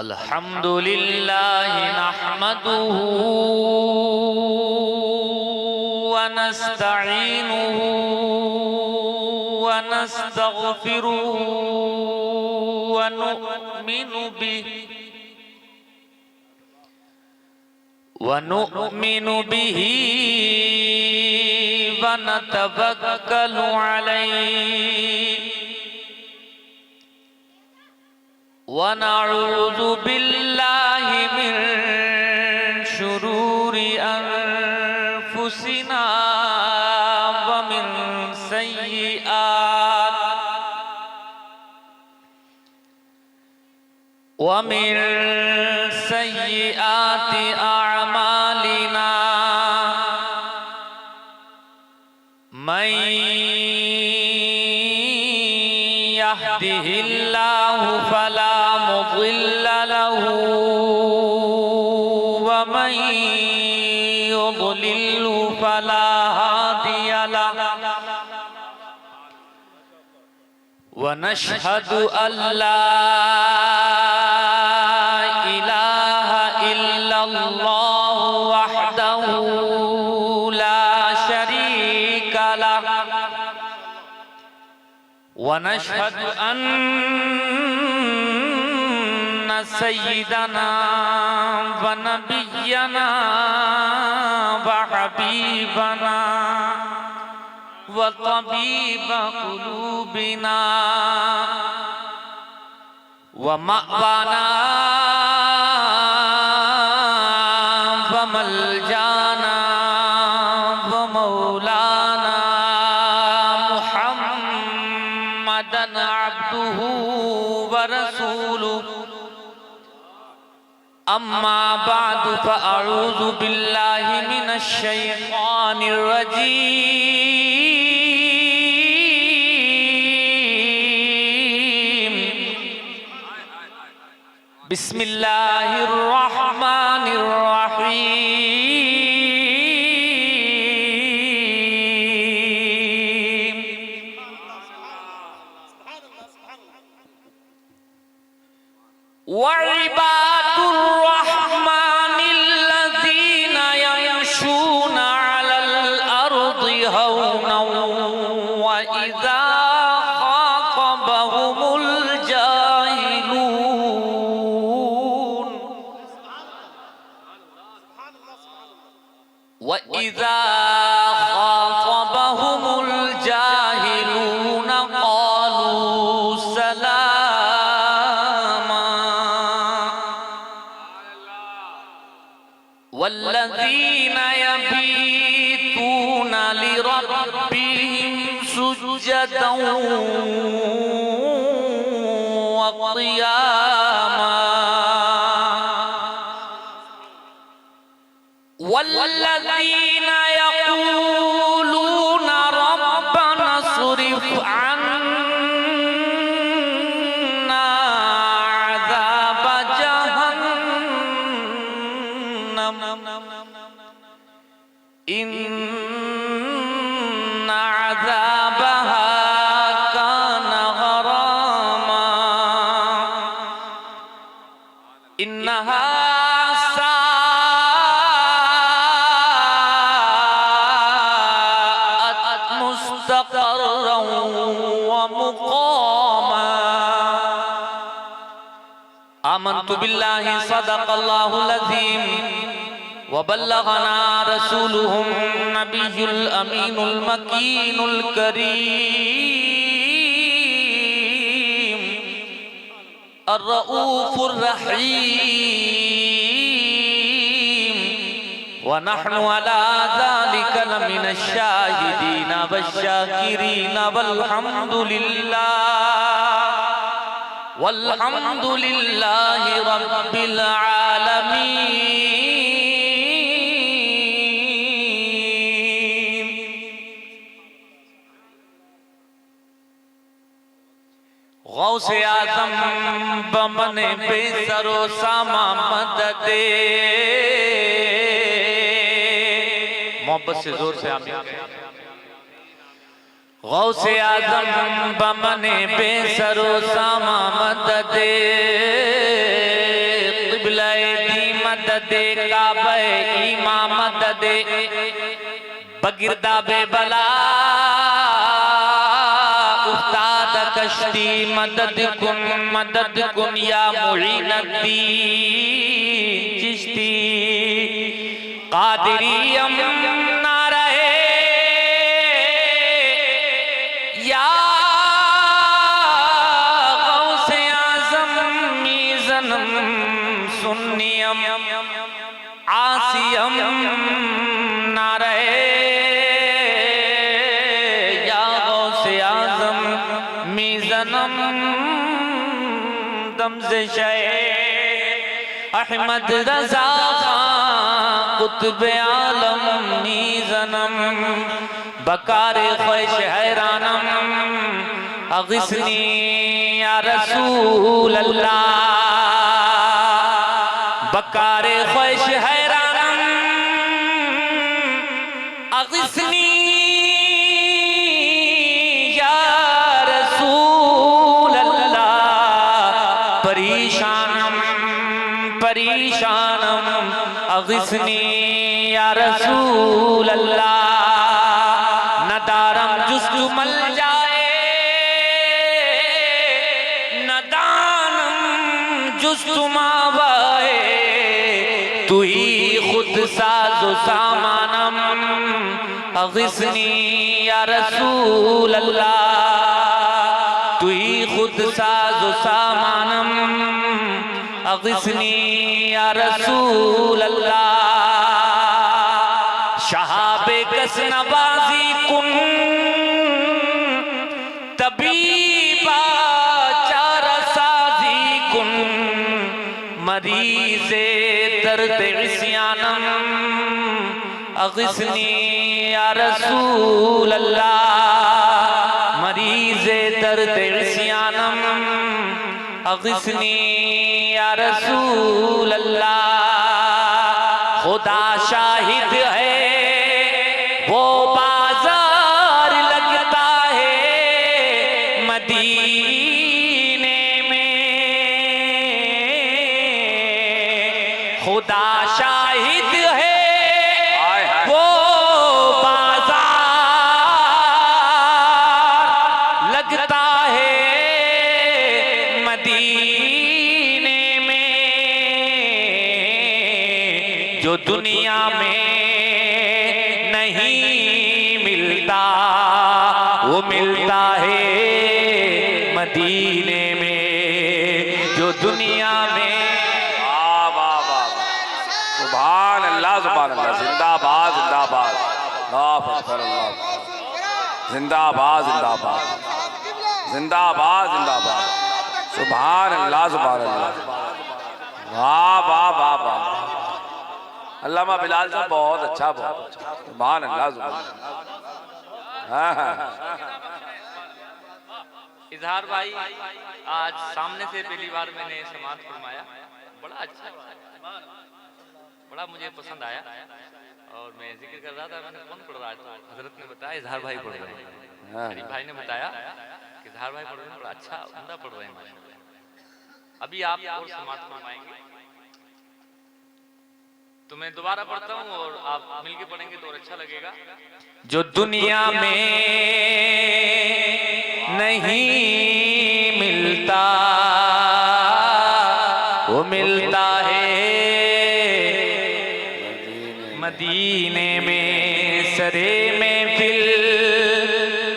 अल्हम्दुलिल्लाह नहमदुहु व नस्तईनुहु व नस्तगफिरुहु व नु'मिनु बिही व नतवक्कलु अलैहि व नऊज़ु बिल्लाहि मिन शुरूरि अनफुसिना व मिन सय्यिआति अअमालिना मन यहदिहिल्लाहु फला मुदिल्ल लहु व मन युद्लिल्हु फला हादिय लहु व नशहदु अल्ला इलाहा इल्लल्लाहु वहदहु ला शरीका लहु व नशहदु अन्ना सय्यिदना व नबिय्यना व हबीबना व तबीब कुलूबिना व मअवाना व मलजाना व मौलाना मुहम्मदन अब्दुहु व रसूलुहु अम्मा बादु फ़अऊज़ु बिल्लाहि मिनश शैतानिर रजीम बिस्मिल्लाहिर रहमानिर रहीम व इबादुर रहमानिल्लज़ीना यमशूना अलल अर्दि हौनन व इज़ा खातबहुमुल जाहिलून व इज़ा खातबहुमुल जाहिलून क़ालू सलामा वल्लज़ीना यबीतूना लिरब्बिहिम सुज्जदन व क़ियामा वल्लज़ीना यक़ूलूना रब्बना स्रिफ़ अन्ना अज़ाब जहन्नम इन्ना अज़ाबहा कान गरामा इन्नहा साअत मुस्तक़र्रन व मुक़ामा आमन्तु बिल्लाहि सदक़ल्लाहुल अज़ीम व बल्लगना रसूलुहुन नबियुल अमीनुल मकीनुल करीम अर्रऊफुर रहीम व नहनु अला ज़ालिका लमिनश शाहिदीन वश्शाकिरीन वल्हम्दुलिल्लाहि रब्बिल आलमीन। गौसे आज़म बमने बेसरो सामा मददे मोहब्बत से जोर से आमीन कहें। गौसे आजम बमने बेसरो सामा मददे क़िबले दी मददे काबे ईमा मददे बगिरदा बेबला उस्ताद कश्ती मदद कुन या मुईनुद्दीन चिश्ती कादिरियम ना रहे या गौसे आज़म मीज़नम सुन्नियम आसियम ना रहे या गौसे आज़म मीज़नम दमज़े शे अहमद रज़ा कुतुब आलम मीज़नम बकारे ख्वाहिश हैरानम अगिस्नी या रसूल अल्लाह बकारे ख्वाहिश हैरानम अगिस्नी या रसूल अल्लाह परेशानम परेशानम अगिस्नी या रसूल अल्लाह नदारम जुस्तु मल जाए नदानम जुस्तु मावाए तू ही खुद साजो सामानम अगिस्नी या रसूल अल्लाह तू ही खुद साजो सामानम अगिस्नी या रसूल अल्लाह शहाबे कस नवाजी कुन तबीबा चारा साजी कुन मरीज़े दर्द इस्यानम अगिस्नी या रसूल अल्लाह मरीज़े दर्द इस्यानम अगिस्नी या रसूल अल्लाह खुदा शाहिद है वो बाजार लगता है मदीने में खुदा शाहिद है वो बाजार लगता है मदीने में जो दुनिया में नहीं मिलता वो मिलता है मदीने में जो दुनिया में वाह वाह वाह सुभान अल्लाह जिंदाबाद जिंदाबाद अल्लाह अकबर अल्लाह जिंदाबाद जिंदाबाद जिंदाबाद जिंदाबाद सुभान अल्लाह वाह वाह वाह वाह अल्लामा बिलाल साहब बहुत अच्छा सुभान अल्लाह इजहार भाई आज सामने से पहली बार मैंने समाअत फरमाया बड़ा अच्छा बड़ा मुझे पसंद आया और मैं जिक्र कर रहा था मैंने कौन पढ़ रहा था हजरत ने बताया इजहार भाई पढ़ रहे हैं शरीफ भाई ने बताया कि इजहार भाई पढ़ रहे हैं बड़ा अच्छा उम्दा पढ़ रहे हैं अभी आप और समाअत फरमाएंगे तो मैं दोबारा पढ़ता हूँ और आप मिलके पढ़ेंगे तो और अच्छा लगेगा जो दुनिया में नहीं मिलता वो मिलता है मदीने में सरे में फिल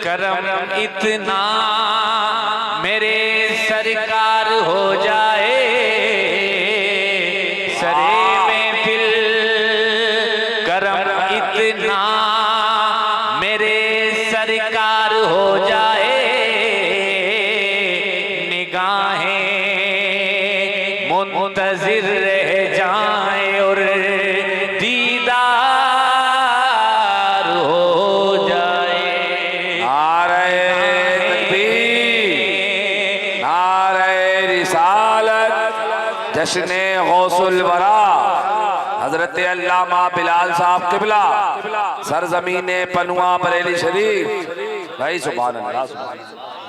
करम इतना मेरे सरकार हो जाए सरे में फिल करम इतना मेरे सरकार हो जाए निगाहें मुंतजिर रह जाए और दीदार हो जाए नारे तकबीर नारे रिसालत जश्ने गौसुल वरा हजरत अल्लामा बिलाल साहब किबला सरजमीने पनुआ बरेली शरीफ भाई सुभान अल्लाह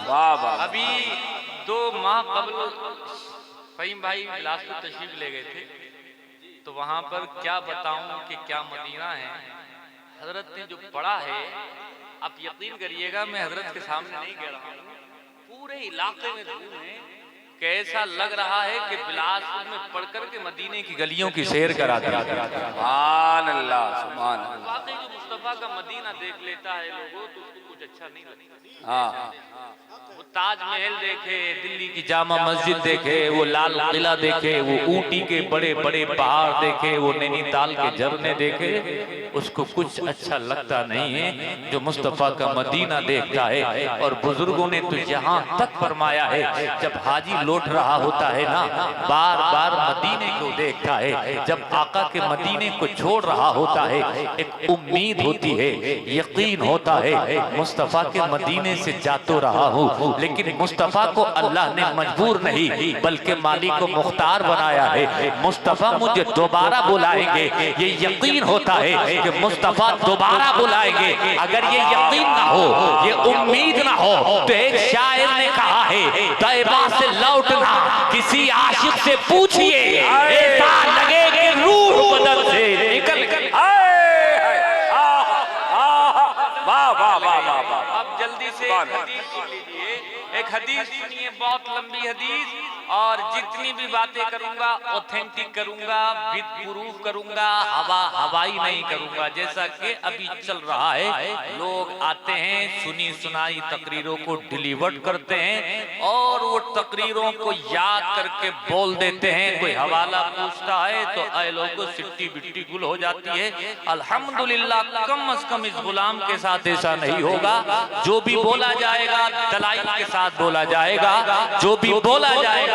वाह वाह। अभी 2 माह कबल फहीम भाई बिलासपुर तशरीफ ले गए थे, तो वहां पर क्या बताऊं कि क्या मदीना है। हजरत ने जो पढ़ा है, आप यकीन करिएगा, मैं हजरत के सामने नहीं कह रहा हूँ, पूरे इलाके में धूम है। कैसा लग रहा है कि बिलासपुर में पढ़कर के मदीने की गलियों की सैर कराते हैं। सुभान अल्लाह सुभान अल्लाह। वाकई जो मुस्तफा का मदीना देख लेता है लोगों, तो उसको कुछ अच्छा नहीं लगता। हाँ वो ताजमहल देखे, दिल्ली की जामा मस्जिद देखे, वो लाल किला देखे, वो ऊटी के बड़े बड़े पहाड़ देखे, वो नैनीताल के झरने देखे, उसको कुछ अच्छा लगता नहीं है जो मुस्तफा का मदीना देखता है। और बुजुर्गों ने तो यहाँ तक फरमाया है, जब हाजी लौट रहा होता है ना, बार बार मदीने को देखता है। जब आका के मदीने को छोड़ रहा होता है, एक उम्मीद होती है, यकीन होता है, मुस्तफा के मदीने से जा तो रहा हूँ, लेकिन मुस्तफा को अल्लाह ने मजबूर नहीं बल्कि मालिक को मुख्तार बनाया है। मुस्तफा मुझे दोबारा बुलाएंगे, ये यकीन होता है कि मुस्तफा दोबारा बुलाएंगे। अगर ये यकीन ना हो, ये उम्मीद ना हो, तो एक शायर ने कहा है, तैबा से लौटना किसी आशिक से पूछिए, ऐसा लगे कि रूह बदन से निकल गई। वाह वाह वाह वाह वाह। अब जल्दी से हदीस सुन लीजिए, एक हदीस सुनिए, बहुत लंबी हदीस, और जितनी भी बातें करूंगा ऑथेंटिक करूंगा, विद प्रूफ करूंगा, हवाई नहीं करूंगा जैसा कि अभी चल रहा है। लोग आते हैं, सुनी सुनाई तकरीरों को डिलीवर करते हैं और वो तकरीरों को याद करके बोल देते हैं। कोई हवाला पूछता है तो आए लोगों सिट्टी बिट्टी गुल हो जाती है। अल्हम्दुलिल्लाह कम अज कम इस गुलाम के साथ ऐसा नहीं होगा। जो भी बोला जाएगा दलाइल के साथ बोला जाएगा, जो भी बोला जाएगा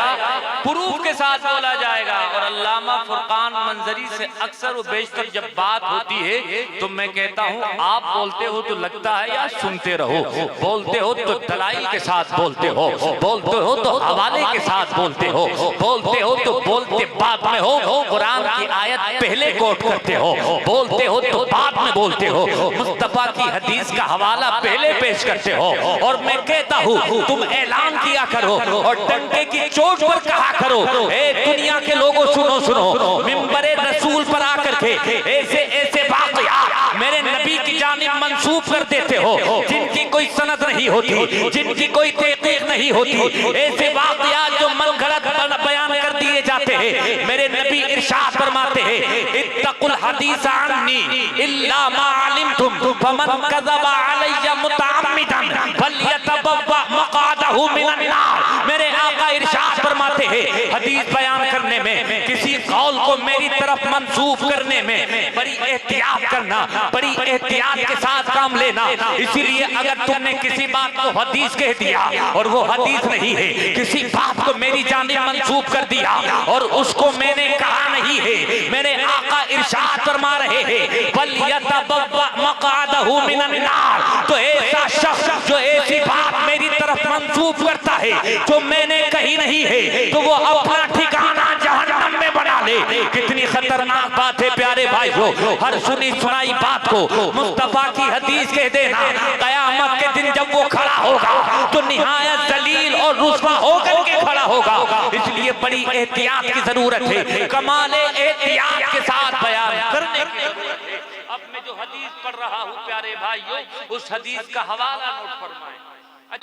प्रूफ के साथ बोला जाएगा। और अल्लामा फुरकान मंजरी से अक्सर वो बेशतर जब बात होती है तो मैं कहता हूँ, आप बोलते हो तो लगता है यार सुनते रहो, बोलते हो तो दलाइल के साथ बोलते हो, बोलते हो तो हवाले के साथ बोलते हो, बोलते हो तो बोलते बाद में हो, कुरान की आयत पहले कोट करते हो, बोलते हो तो बाद में बोलते हो, मुस्तफा की हदीस का हवाला पहले पेश करते हो। और मैं कहता हूँ तुम ऐलान किया करो और डंके की चोट पर कहा करो, ए दुनिया के लोगों सुनो सुनो, मिंबरे रसूल पर आकर के ऐसे ऐसे वाक़यात मेरे नबी की जानिब मंसूब कर देते हो जिनकी कोई सनद नहीं होती, जिनकी कोई तहकीक नहीं होती, ऐसे वाक़यात जो मन गढ़ंत बयान कर दिए जाते हैं। मेरे नबी इरशाद फरमाते हैं, इत्तकुल हदीस अन्नी इल्ला मा अलिमतुम फमन कज़बा अलैया मुतअम्मिदन फलयतबव्वा मक़अदहु मिनन नार। मेरे आका इरशाद फरमाते हैं, हदीस बयान करने में, किसी कौल को मेरी तरफ मंसूब करने में बड़ी एहतियात करना, बड़ी एहतियात के साथ काम लेना। इसीलिए अगर तुमने किसी बात को हदीस कह दिया और वो हदीस नहीं है, किसी बात को मेरी जानिब मंसूब कर दिया और उसको मैंने कहा नहीं है, मेरे आका इरशाद फरमा रहे हैं, फलयतबव्वा मक़अदहु मिनन नार। तो ऐसा शख्स जो ऐसी बात मेरी तरफ मंसूब करता है जो मैंने कही नहीं है, तो वो अपना ठिकाना जहन्नम में बना ले। कितनी खतरनाक बात है प्यारे भाइयों। हर सुनी सुनाई बात को मुस्तफा की हदीस कह देना, कयामत के दिन जब वो खड़ा होगा तो निहायत जलील और रुस्वा होकर के खड़ा होगा। इसलिए बड़ी एहतियात की जरूरत है, कमाले एहतियात के साथ बयान करने की जरूरत है। अब मैं जो हदीस पढ़ रहा हूँ प्यारे भाइयों, उस हदीस का हवाला नोट फरमाएं।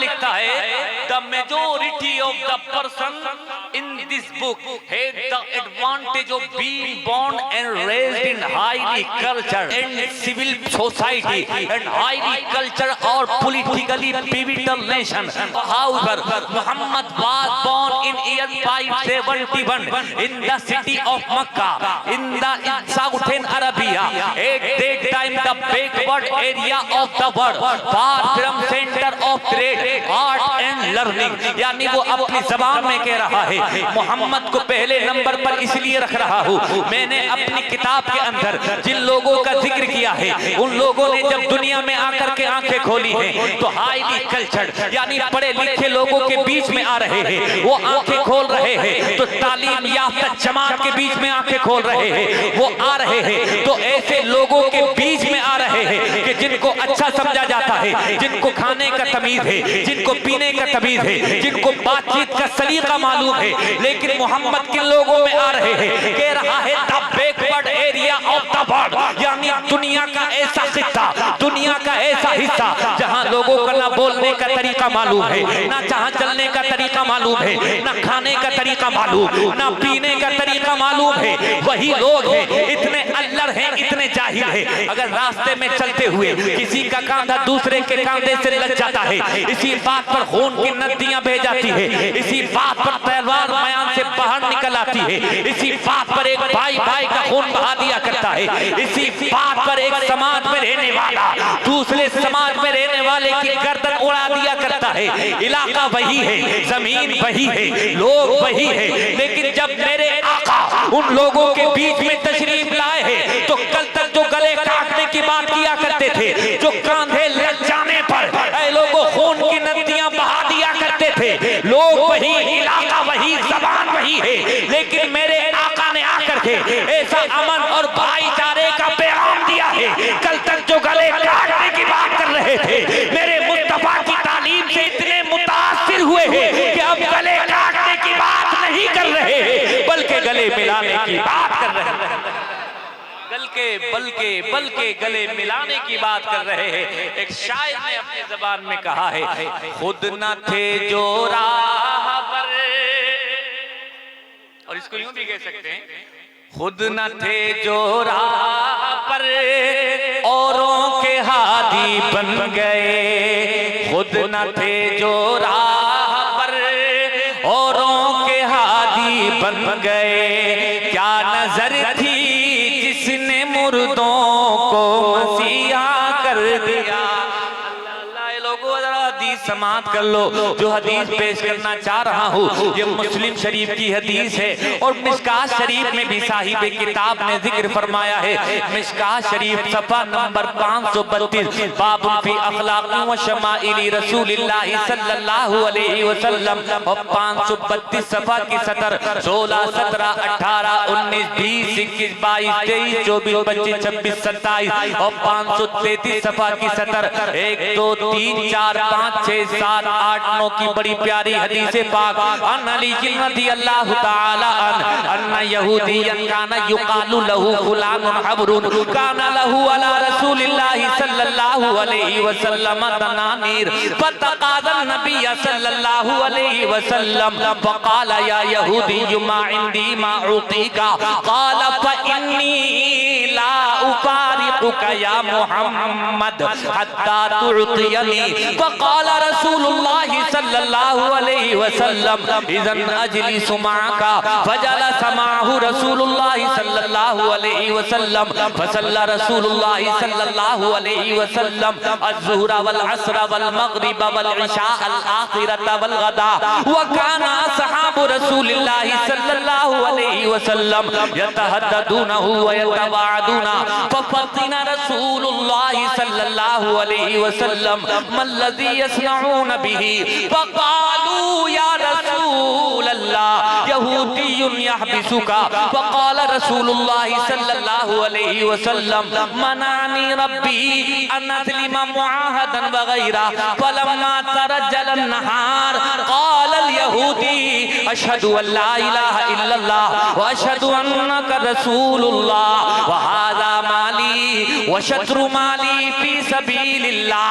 लिखता है, the majority of the person in this book had the advantage of being born and raised in highly culture and civil society and highly culture or politically pivotal nation. However Muhammad was born in year 571 in the city of Makkah in the southern Arabia. At that time the backward area of the world, far from center of trade, art and learning. यानी वो अपनी जबान में कह रहा है, मोहम्मद को पहले नंबर पर इसलिए रख रहा हूँ, मैंने अपनी किताब के अंदर जिन लोगों का जिक्र किया है, उन लोगों ने जब दुनिया में आकर के आंखें खोली हैं तो हाईली कल्चर्ड यानी पढ़े लिखे लोगों के बीच में आ रहे हैं, वो आंखें खोल रहे हैं। तो तालीम याफ्ता जमात के बीच में आंखें खोल रहे हैं, वो आ रहे हैं। तो ऐसे लोगों के बीच में आ रहे हैं कि जिनको अच्छा समझा जाता है, जिनको खाने का तमीज है, जिनको पीने का तमीज है, जिनको बातचीत का सलीका मालूम है, लेकिन मोहम्मद के लोगों में आ रहे हैं। कह रहा है the backward area of the world, यानी दुनिया का ऐसा खिस्सा, दुनिया का ऐसा हिस्सा जहां लोगों को ना बोलने का तरीका मालूम है, ना जहां चलने का तरीका मालूम है, ना खाने का तरीका मालूम, ना पीने का तरीका मालूम है। वही लोग हैं, इतने अल्लड़ हैं, इतने जाहिल हैं। अगर रास्ते में चलते हुए किसी का कांधा दूसरे के कांधे से लग जाता है, इसी बात पर खून की नदियां बह जाती है, इसी बात पर तलवार मयान से बाहर निकल आती है, इसी बात पर एक भाई भाई का खून बहा दिया करता है, इसी बात पर एक समाज में रहने वाला दूसरे समाज में रहने वाले की गर्दन उड़ा दिया करता है। इलाका वही है, जमीन वही है, लोग वही है, लेकिन जब मेरे आका उन लोगों के बीच में तशरीफ लाए हैं तो कल तक जो गले काटने की बात किया करते थे, जो कांधे लग जाने पर ऐ लोगों खून की नदियां बहा दिया करते थे, लोग वही, इलाका वही, जबान वही है, लेकिन मेरे आका ने आकर के ऐसा अमन और भाईचारे का पैगाम दिया है। कल तक जो गले काटने की बात कर रहे थे, मेरे मुस्तफा की तालीम से इतने मुतासिर हुए हैं कि अब गले काटने की बात नहीं कर रहे हैं, बल्कि गले मिलाने की बात कर रहे हैं। बल्कि गले मिलाने की बात कर रहे हैं। एक शायर ने अपनी जबान में कहा है, खुद न थे जो राह पर, और इसको यूं भी कह सकते हैं, खुद न थे जो राह पर औरों के हादी बन गए, खुद न थे जो राह पर औरों के हादी बन गए। क्या नजर थी जिसने मुर्दों को मसीहा कर दिया। हदीस समात कर लो। जो हदीस पेश करना चाह रहा हूँ ये मुस्लिम शरीफ की हदीस है और मिशकात शरीफ में भी साहिब किताब ने जिक्र फरमाया है। मिशकात शरीफ सफा नंबर 532 बाबुल फी अखलाक़ी व शमाइली रसूलिल्लाह सल्लल्लाहु अलैहि वसल्लम और 532 सफा की सतर 16 17 18 19 20 21 22 23 24 25 26 27 और 533 सफा की सतर 1 2 3 4 5 6 7 8 9 की बड़ी प्यारी हदीस पाक। अन अली रज़ियल्लाहु ताला अन्ना यहूदियन काना युकालु लहू फुलानुन हब्रुन काना लहू अला रसूलिल्लाहि सल्लल्लाहु अलैहि वसल्लम दनानीर फतकादन नबी सल्लल्लाहु अलैहि वसल्लम फकाल या यहूदी मा इंदी मा उतीका काल फइन्नी ला उफारिकुका या मुहम्मद हत्ता तुअतियनी फकाल रसूलुल्लाह सल्लल्लाहु अलैहि वसल्लम इज़न अजलिसु माका फजलस माहु रसूलुल्लाह सल्लल्लाहु अलैहि वसल्लम फसल्ला रसूलुल्लाह सल्लल्लाहु अलैहि वसल्लम अज़्ज़ुहर वल असर वल मग़रिब वल इशा अल आखिरत वल गदा व काना असहाबु रसूलिल्लाह सल्लल्लाहु अलैहि वसल्लम यतहद्दुनहु व यतवाअदुना फफतिना रसूलुल्लाह सल्लल्लाहु अलैहि वसल्लम मल्लज़ी यसनऊन बिही फक़ालू या रसूलल्लाह यहूदियुन यहबिसुका फक़ाल रसूलुल्लाह सल्लल्लाहु अलैहि वसल्लम मनानी रब्बी अन अज़लिमा मुआहदन व गैरा फलम्मा तरज्जल अन्नहार क़ाल अल यहूदी अशहदु अन ला इलाहा इल्लल्लाह व अशहदु अन्नका रसूलुल्लाह व हाज़ा माली व शत्रु माली फी सबीलिल्लाह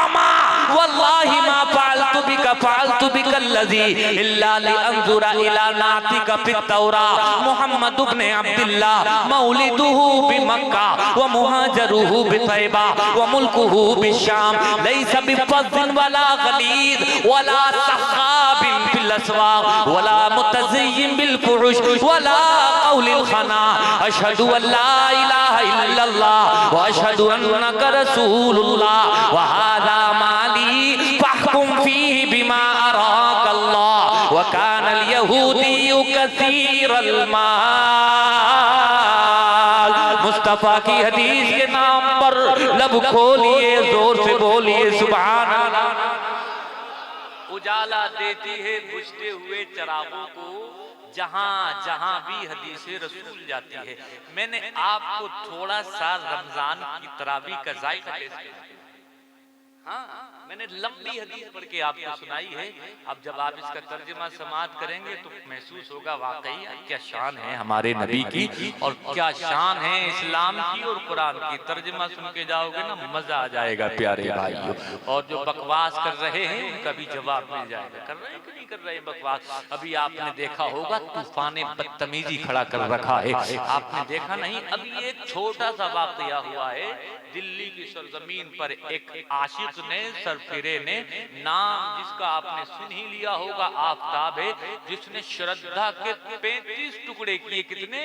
अमा वल्लाहि मा फ़अलतु बिका फ़अलतु बिकल्लज़ी इल्ला लिअंज़ुरा इला नातिका फित्तौरा मुहम्मद इब्न अब्दुल्लाह मौलिदुहु बिमक्का व मुहाजरुहु बितैबा व मुल्कुहु बिशाम लैसा बिफ़ज़्ज़िन वला गलीज़ वला सख़ाबिन फिल अस्वाक़ वला मुतज़य्यिन बिल फ़ुहुश वला क़ौलिल ख़ना अशहदु अन ला इलाहा इल्लल्लाह व अशहदु अन्नका रसूलुल्लाह व हाज़ा माली फ़हकुम फ़ीहि बिमा अराकल्लाह व कानल यहूदिय्यु कसीरल माल। मुस्तफा की हदीस के नाम पर लब खोलिए, जोर से बोलिए सुभान अल्लाह। उजाला देती है बुझते हुए चिरागों को, जहां जहां भी हदीसे रसूल जाती है। मैंने आपको थोड़ा सा रमजान की तरावी का जायका टेस्ट किया। हाँ, मैंने लंबी हदीस पढ़ के आपको सुनाई है। अब जब आप इसका तर्जुमा समाअत करेंगे तो महसूस होगा वाकई क्या शान है हमारे नबी की और क्या शान है इस्लाम की और कुरान की। तर्जुमा सुन के जाओगे ना मजा आ जाएगा प्यारे भाइयों। और जो बकवास कर रहे हैं उनका भी जवाब मिल जाएगा। कर रहे हैं कि नहीं कर रहे बकवास? अभी आपने देखा होगा तूफान बदतमीजी खड़ा कर रखा है, आपने देखा नहीं? अभी एक छोटा सा वाकया हुआ है दिल्ली की सरजमीन पर। एक आशिक ने, सरफिरे ने, नाम जिसका आपने सुन ही लिया होगा, आफताब है, जिसने श्रद्धा के 35 टुकड़े किए। कितने?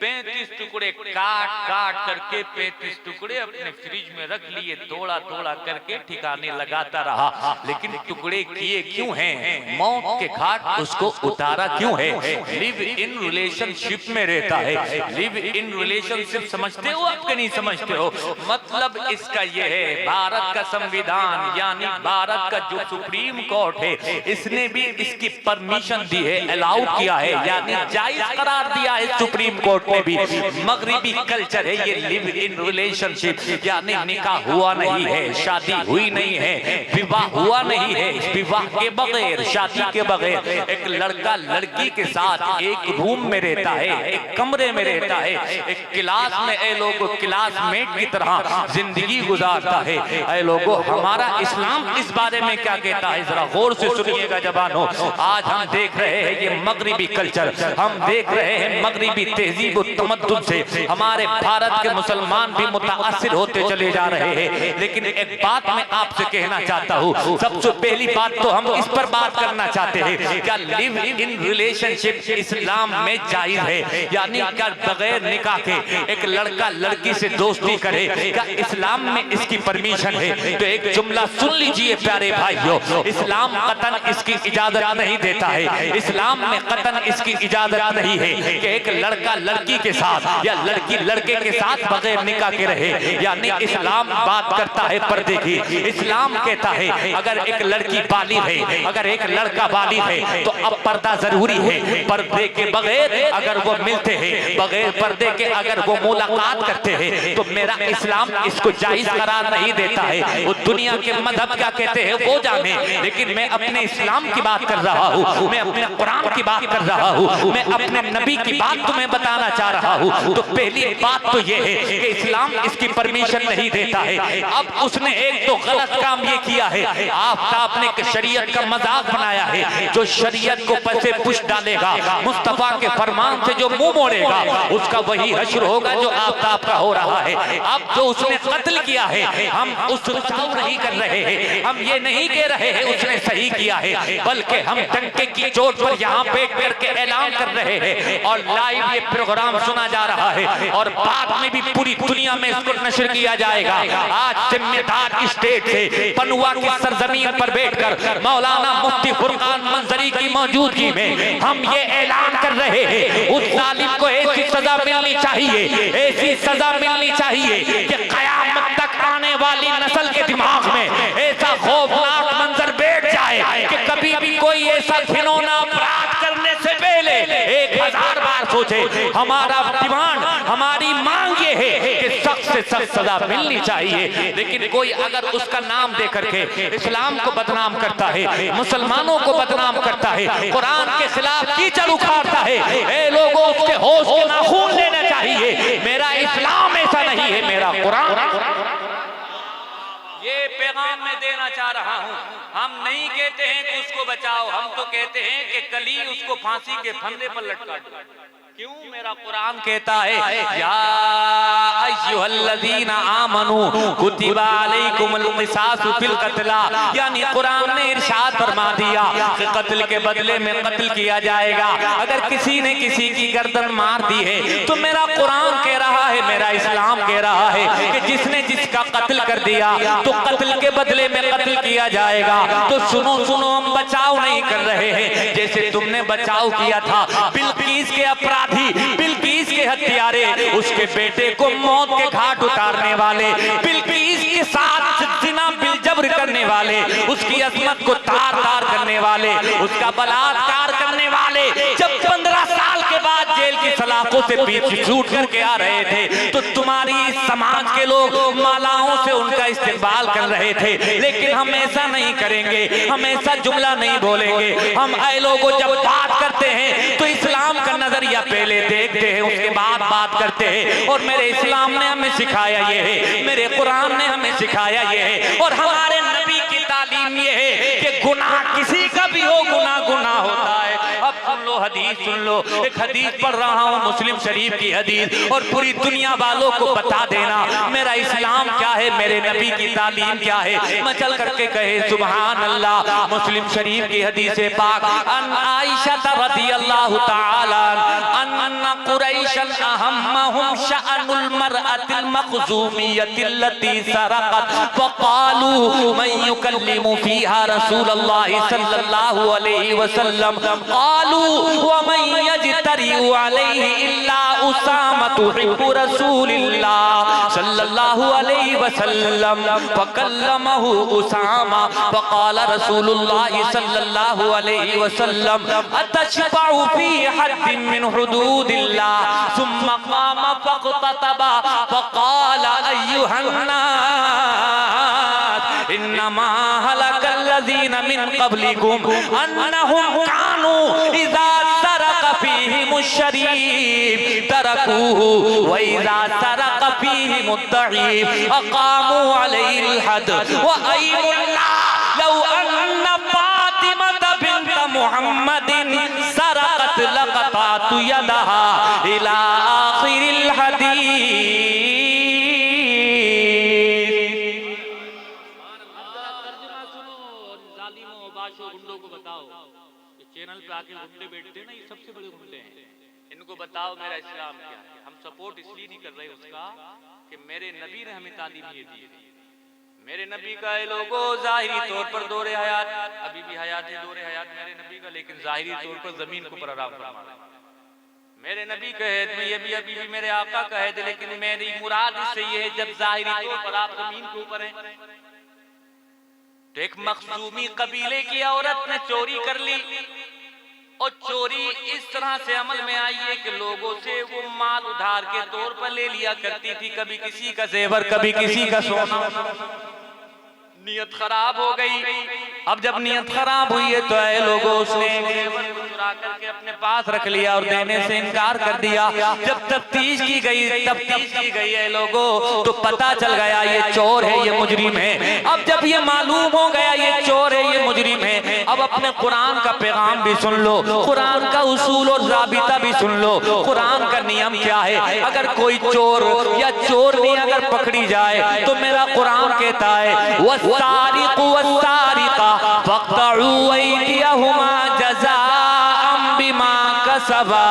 35 टुकड़े काट काट करके 35 टुकड़े अपने फ्रिज में रख लिए, तोड़ा तोड़ा करके ठिकाने लगाता रहा। लेकिन टुकड़े किए क्यों हैं? मौत के घाट उसको उतारा क्यों है? लिव इन रिलेशनशिप में रहता है। लिव इन रिलेशनशिप समझते हो आप कि नहीं समझते हो? मतलब इसका यह है, भारत का संविधान यानी भारत का जो सुप्रीम कोर्ट है, इसने भी इसकी परमिशन दी है, अलाउ किया है, यानी जायज करार दिया है सुप्रीम कोर्ट ने भी। मगरिबी कल्चर है ये लिव इन रिलेशनशिप, यानी निकाह हुआ नहीं है, शादी हुई नहीं है, विवाह हुआ नहीं है, विवाह के बगैर, शादी के बगैर एक लड़का लड़की के साथ एक रूम में रहता है, एक कमरे में रहता है, एक क्लास में ए लोगों क्लासमेट की तरह जिंदगी गुजारता है। ऐ लोगों, हमारा इस्लाम इस बारे में क्या कहता है जरा गौर से सुनिएगा जवानों। आज हम देख रहे हैं ये मगरिबी कल्चर, हम देख रहे हैं मगरिबी तहजीब और तमद्दुन से हमारे भारत के मुसलमान भी मुतासिर होते चले जा रहे हैं। लेकिन एक बात मैं आपसे कहना चाहता हूँ, सबसे पहली बात तो हम इस पर बात करना चाहते हैं, क्या लिव इन रिलेशनशिप इस्लाम में जायज है? यानी क्या बगैर निकाह के एक लड़का लड़की से दोस्ती करे, क्या इस्लाम में इसकी परमिशन है? तो एक जुमला सुन लीजिए प्यारे भाइयों, इस्लाम कतन इसकी इजाजत नहीं देता है। इस्लाम में कतन इसकी इजाजत नहीं है कि एक लड़का लड़की के साथ या लड़की लड़के के साथ बगैर निकाह के रहे। यानी इस्लाम बात करता है पर्दे की। इस्लाम कहता है अगर एक लड़की बालिग है, अगर एक लड़का बालिग है तो अब पर्दा जरूरी है। पर्दे के बगैर अगर वो मिलते हैं, बगैर पर्दे के अगर वो मुलाकात करते हैं तो मेरा इस्लाम इसको जायज करार नहीं देता है। वो दुनिया के मजहब क्या कहते हैं वो जाने, लेकिन मैं अपने इस्लाम की बात कर रहा हूँ, मैं अपने कुरान की बात कर रहा हूँ, मैं अपने नबी की बात तुम्हें बताना चाह रहा हूँ। तो पहली बात तो ये है कि इस्लाम इसकी परमिशन नहीं देता है। अब उसने एक तो गलत काम ये किया है, आपने एक शरीयत का मजाक बनाया है। जो शरीयत को पैसे पुश डालेगा, मुस्तफा के फरमान से जो मुंह मोड़ेगा, उसका वही हश्र होगा जो आफ्ताब का हो रहा है। अब जो उसने कत्ल किया है, हम उस नहीं कर रहे हैं, हम ये नहीं कह रहे हैं उसने सही किया है, बल्कि हम डंके की चोट पर यहाँ बैठ करके ऐलान कर रहे हैं और लाइव ये प्रोग्राम सुना जा रहा है और बाद में भी पूरी दुनिया में इसको नशर किया जाएगा। आज जिम्मेदार स्टेट से पनुआ की सरजमीन पर बैठकर मौलाना मुफ्ती फुरकान मंजरी की मौजूदगी में हम ये ऐलान कर रहे हैं, उस जालिम को ऐसी सजा मिलनी चाहिए, ऐसी सजा मिलनी चाहिए कि कयामत तक आने वाली नस्ल के दिमाग में ऐसा खौफनाक मंजर बैठ जाए कि कभी भी कोई ऐसा घिनौना अपराध करने से पहले 1000 बार सोचे। हमारा डिमांड, हमारी मांग ये है कि सख्त से सख्त सजा मिलनी चाहिए। लेकिन कोई अगर उसका नाम दे करके इस्लाम को बदनाम करता है, मुसलमानों को बदनाम करता है, कुरान के खिलाफ कीचड़ उखाड़ता है, ए लोगों उसके होश के नाखून लेना चाहिए। मेरा इस्लाम ऐसा नहीं है, मेरा कुरान। ये पैगाम मैं देना चाह रहा हूँ। हम नहीं कहते हैं कि उसको बचाओ, हम तो कहते हैं कि कल ही उसको फांसी के फंदे पर लटका दो। क्यों? मेरा कुरान कहता है या अय्युहल्लज़ीना आमनू कुतिबा अलैकुमुल क़िसासु फिल क़त्ला, यानी कुरान ने इरशाद फरमा दिया कि कत्ल के बदले में कत्ल किया जाएगा। अगर किसी ने किसी की गर्दन मार दी है तो मेरा कुरान कह रहा है, मेरा इस्लाम कह रहा है कि जिसने जिसका कत्ल कर दिया तो कत्ल के बदले में कत्ल किया जाएगा। तो सुनो सुनो, हम बचाव नहीं कर रहे हैं जैसे तुमने बचाव किया था बिल्कीस के अपराधी, बिल्कीस के हत्यारे, उसके बेटे को मौत के घाट उतारने वाले, बिल्किस के साथ जिना बिलजब्र करने वाले, उसकी अजमत को तार तार करने वाले, उसका बलात्कार करने वाले जब 15 साल के बाद जेल की सलाखों से पीछे छूट करके आ रहे थे तो तुम्हारी समाज के लोग मालाओं से उनका इस्तेमाल कर रहे थे। लेकिन हम ऐसा नहीं करेंगे, हम ऐसा जुमला नहीं बोलेंगे। हम ऐ लोगों जब बात करते हैं तो इस्लाम का नजरिया पहले देखते हैं, उसके बाद बात करते हैं। और मेरे इस्लाम ने हमें सिखाया ये है, मेरे कुरान ने हमें सिखाया ये है, और हमारे नबी की तालीम ये है कि गुनाह किसी का भी हो, गुनाह गुनाह होता है। अब सुन लो हदीस, सुन लो, एक हदीस पढ़ रहा हूँ मुस्लिम शरीफ की हदीस, और पूरी दुनिया वालों को बता देना मेरा इस्लाम क्या है, मेरे नबी की तालीम क्या है। मैं चल करके कहे सुभान अल्लाह। मुस्लिम शरीफ की हदीस पाक, अन आयशा रज़ियल्लाहु तआला अन्ना कुरैशन अहम्महुम शअनुल मरअतिल मखज़ूमियतिल्लती सरक़त फ़क़ालू मन युकल्लिमु फ़ीहा रसूलल्लाहि सल्लल्लाहु अलैहि वसल्लम क़ालू व मन यजतरिउ अलैहि इल्ला उसामतु हिब्बु रसूलिल्लाह सल्लल्लाहु अलैहि वसल्लम फ़कल्लमहु उसामा फ़क़ाल रसूलुल्लाह सल्लल्लाहु अलैहि वसल्लम अतशफ़अु फ़ी हद्दिन मिन हुदूदिल्लाह सुम्मा क़ाम फ़क़ततबा फ़क़ाल अय्युहन नास इन्नमा हलकल्लज़ीना मिन क़ब्लिकुम अन्नहुम कानू इज़ा सरक़ फ़ीहिमुश शरीफ तरकूहु व इज़ा सरक़ फ़ीहिमुद दईफ अक़ामू अलैहिल हद व अय्युल्लाह लौ अन्न फ़ातिमत बिन्त मुहम्मदिन सरक़त लक़तातु यदहा इला आखिरिल हदीस। गुंडों को बताओ, ये चैनल पे आके गुंडे बैठते हैं ना, ये सबसे बड़े गुंडे हैं। इनको बताओ मेरा इस्लाम क्या है। हम सपोर्ट इसलिए नहीं कर रहे उसका कि मेरे नबी ने हमें तालीम ये दी है। मेरे नबी का ये लोगो जाहिरी तौर पर दौरे हयात, अभी भी हयात है दौरे हयात मेरे नबी का, लेकिन जाहिरी तौर पर जमीन को पर आराम फरमा रहा है। मेरे नबी का हैद में ये भी अभी भी मेरे आका का हैद, लेकिन मेरी मुराद इससे ये है जब जाहिरी तौर पर आप जमीन के ऊपर हैं तो एक मखजूमी कबीले की औरत ने चोरी कर ली, और चोरी इस तरह से अमल में आई है कि लोगों से वो माल उधार के तौर पर ले लिया करती थी, कभी किसी का जेवर कभी किसी का सोना। नियत खराब हो गई। अब जब नियत खराब हुई है तो ऐ लोगों उसने जेवर को चुरा करके अपने पास रख लिया और देने से इनकार कर दिया। जब तफ्तीश की गई है लोगों तो पता चल गया ये चोर है, ये मुजरिम है। अब जब ये मालूम हो गया ये चोर है, ये मुजरिम है, अब अपने कुरान का पैगाम भी सुन लो, कुरान का उसूल और ज़ाबिता भी सुन लो। कुरान का नियम क्या है, अगर कोई चोर या चोरनी अगर पकड़ी जाए तो मेरा कुरान कहता है वस्सारिक़ु वस्सारिक़ा फ़क़्तअू अयदियहुमा जज़ाअन बिमा कसबा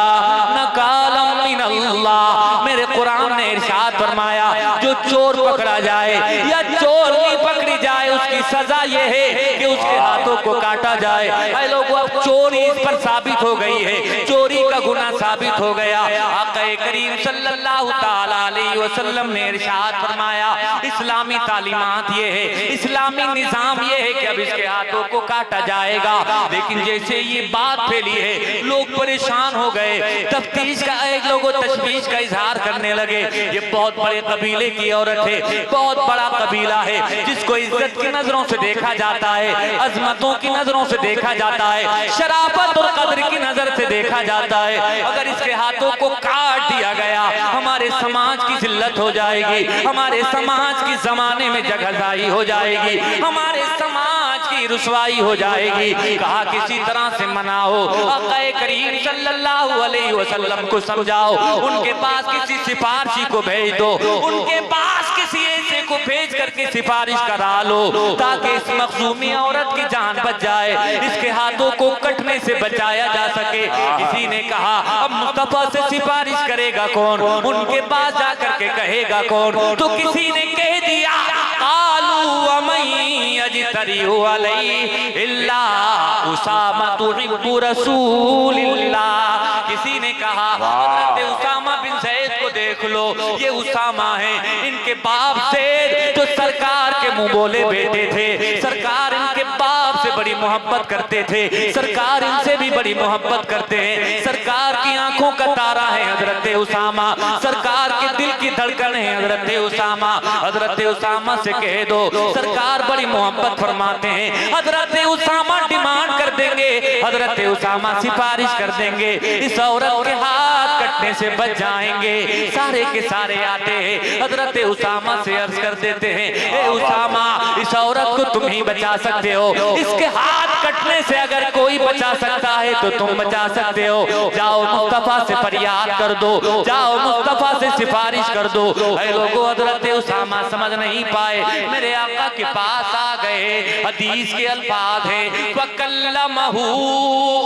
नकालन मिनल्लाह। मेरे कुरान ने इरशाद फरमाया जो चोर पकड़ा जाए या चोरनी पकड़ी जाए उसकी सजा ये है कि उसके हाथों को काटा जाए। ऐ लोगों अब चोरी इस पर साबित हो गई है, चोरी का गुनाह साबित हो गया। आका करीम सल्लल्लाहु ताला अलैहि वसल्लम ने इरशाद फरमाया इस्लामी तालीमात ये है, इस्लामी निजाम ये है कि अब इसके हाथों को काटा जाएगा। लेकिन जैसे ये बात फैली है लोग परेशान हो गए, तफ्तीश का एक लोगों तशवीश का इजहार करने लगे। ये बहुत बड़े कबीले की औरत है, बहुत बड़ा कबीला है जिसको इज्जत की नजरों से देखा जाता है, अजमतों की नजरों से देखा जाता है, शराफत और कद्र की नजर से देखा जाता है। अगर इसके हाथों को काट दिया गया हमारे समाज की जिल्लत हो जाएगी, हमारे समाज की जमाने में जगहजाई हो जाएगी, हमारे समाज की रुसवाई हो जाएगी। कहा किसी तरह से मनाओ, आका करीम सल्लल्लाहु अलैहि वसल्लम को समझाओ, उनके पास किसी सिफारिशी को भेज दो, उनके पास किसी ऐसे को भेज करके सिफारिश करा लो ताकि इस मखजूमी औरत की जान बच जाए, इसके हाथों को कटने से बचाया जा सके। किसी ने कहा अब मुस्तफा से सिफारिश करेगा कौन, उनके पास जाकर के कहेगा कौन? तो किसी ने कह दिया आलू अमई अजतरिउ अलैहि इल्ला उसामा हिब्बु रसूलिल्लाह। किसी ने कहा हज़रत उसामा बिन ज़ैद को दे देख लो, ये उसामा है, इनके बाप से जो सरकार के मुंह बोले बेटे थे, सरकार इनके बाप से बड़ी मोहब्बत करते थे, सरकार इनसे भी बड़ी मोहब्बत करते हैं। सरकार की आंखों का तारा है हजरत उसामा, सरकार के दिल की धड़कन है हजरत उसामा। हजरत उसामा से कह दो, सरकार बड़ी मोहब्बत फरमाते हैं। हजरत उसामा डिमांड कर देंगे, हजरत उसामा सिफारिश कर देंगे, इस औरत के हाथ कटने से बच जाएंगे। सारे के सारे आते हैं, हजरत उसामा से अर्ज कर देते हैं, ए उसामा, इस औरत को तुम ही बचा सकते हो, इसके हाथ कटने से अगर कोई बचा सकता है तो तुम बचा सकते हो। जाओ मुस्तफा से फरियाद कर दो, जाओ मुस्तफा से सिफारिश कर दो। ऐ लोगों, हजरत उसामा समझ नहीं पाए, मेरे आका के पास आ गए। हदीस के अल्फाज हैं, वकल्लमहू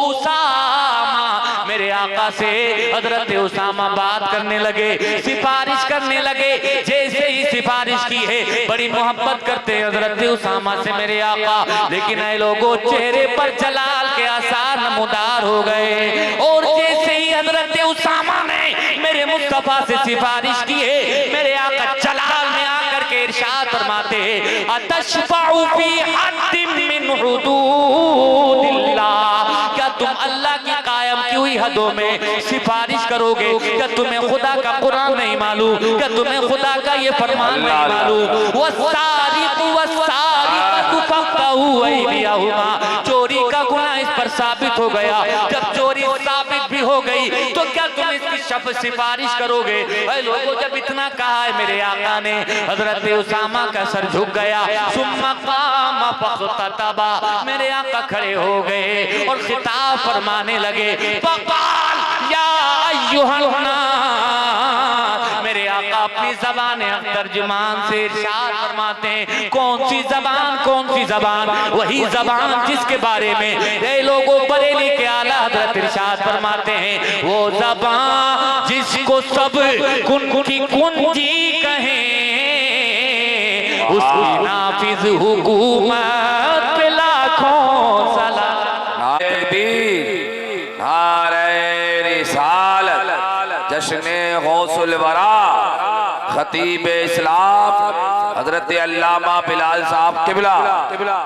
उसामा, मेरे आका से हजरत उसामा बात करने लगे, सिफारिश करने लगे। जैसे ही सिफारिश की है, बड़ी मोहब्बत करते हैं हजरत उसामा से मेरे आका, लेकिन ऐ लोगों, चेहरे पर जलाल के आसार नमूदार हो गए। और जैसे ही हजरत उसामा ने मेरे मुस्तफा से सिफारिश की है, मेरे आका जलाल में आकर के इरशाद फरमाते हैं, अतशफाउ फी हद्दिन मिन हुदूदिल्लाह, क्या तुम अल्लाह की कायम की हुई हदों में सिफारिश करोगे? क्या तुम्हें खुदा का कुरान नहीं मालूम? क्या तुम्हें खुदा का ये फरमान नहीं मालूम? वस्सारिकु वस्सारिकतु फक़्तऊ अयदियहुमा, चोरी का गुनाह इस पर साबित हो गया। जब चोरी साबित भी हो गई तो क्या तुम इसकी सिफारिश करोगे? ऐ लोगों, जब इतना कहा है मेरे आका ने, हजरत उसामा का सर झुक गया। सुम्मा क़ाम फ़ख़्ततबा, मेरे आका खड़े हो गए और खिताब फरमाने लगे, फ़क़ाल या अय्युहन नास, मेरे आका अपनी ज़बान तर्जुमान से इरशाद फरमाते हैं, कौन सी ज़बान, कौन सी ज़बान? वही ज़बान जिसके बारे में ये लोगों बरेली के आला हजरत इरशाद फरमाते हैं, वो ज़बान जिसको सब की कुंजी कहें, उसकी नाफिज हुकूमत पे लाखों सलाम। जश्ने गौसुल वरा खतीब इस्लाम हजरत अल्लामा बिलाल साहब किबला,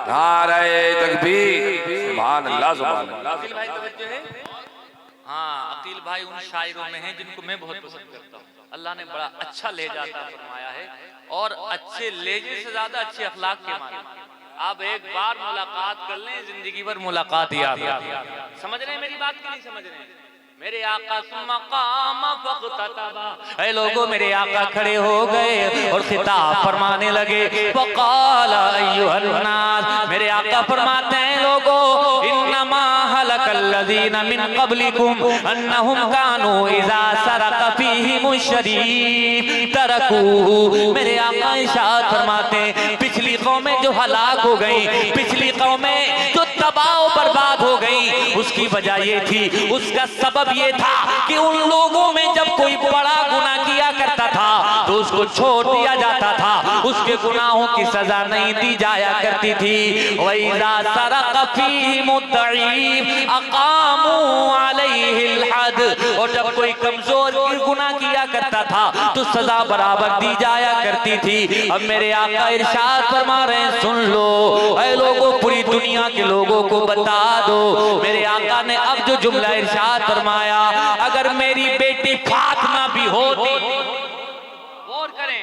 नारे तकबीर, सुभान अल्लाह, सुभान अल्लाह। अकील भाई तवज्जो है? हाँ, अकील भाई उन शायरों में हैं जिनको मैं बहुत पसंद करता हूँ। अल्लाह ने बड़ा अच्छा लहजा अता फरमाया है, और अच्छे लहजे से ज्यादा अच्छे अखलाक के मालिक। आप एक बार मुलाकात कर लें, जिंदगी भर मुलाकात याद। समझ रहे हैं मेरी बात की नहीं समझ रहे हैं? मेरे आका सुम्मा क़ाम फ़ख़्ततबा, ऐ लोगों, मेरे आका खड़े हो गए और खिताब फरमाने लगे, फ़क़ाल अय्युहन नास, मेरे आका फरमाते हैं, लोगों, इन्नमा हलकल्लज़ीना मिन क़ब्लिकुम अन्नहुम कानू इज़ा सरक़ फ़ीहिमुश शरीफ तरकूहु, मेरे आका इरशाद फरमाते हैं, पिछली कौमें जो हलाक हो गई, पिछली कौमें जो तबाह बर्बाद हो गई, उसकी वजह ये थी, उसका सबब ये था कि उन लोगों में जब कोई बड़ा गुनाह किया करता था तो उसको छोड़ दिया जाता था, उसके गुनाहों की सजा नहीं दी जाया करती थी। वइज़ा सरक़ फ़ीहिमुद दईफ़ अक़ामू अलैहिल हद, और जब कोई कमजोर गुनाह किया करता था तो सजा बराबर दी जाया करती थी। अब मेरे आका इरशाद फरमा रहे हैं, सुन लो ऐ लोगों, पूरी दुनिया के लोगों को बता दो, मेरे आका ने अब जो जुमला इरशाद फरमाया, अगर मेरी बेटी फातिमा भी होती, गौर करें,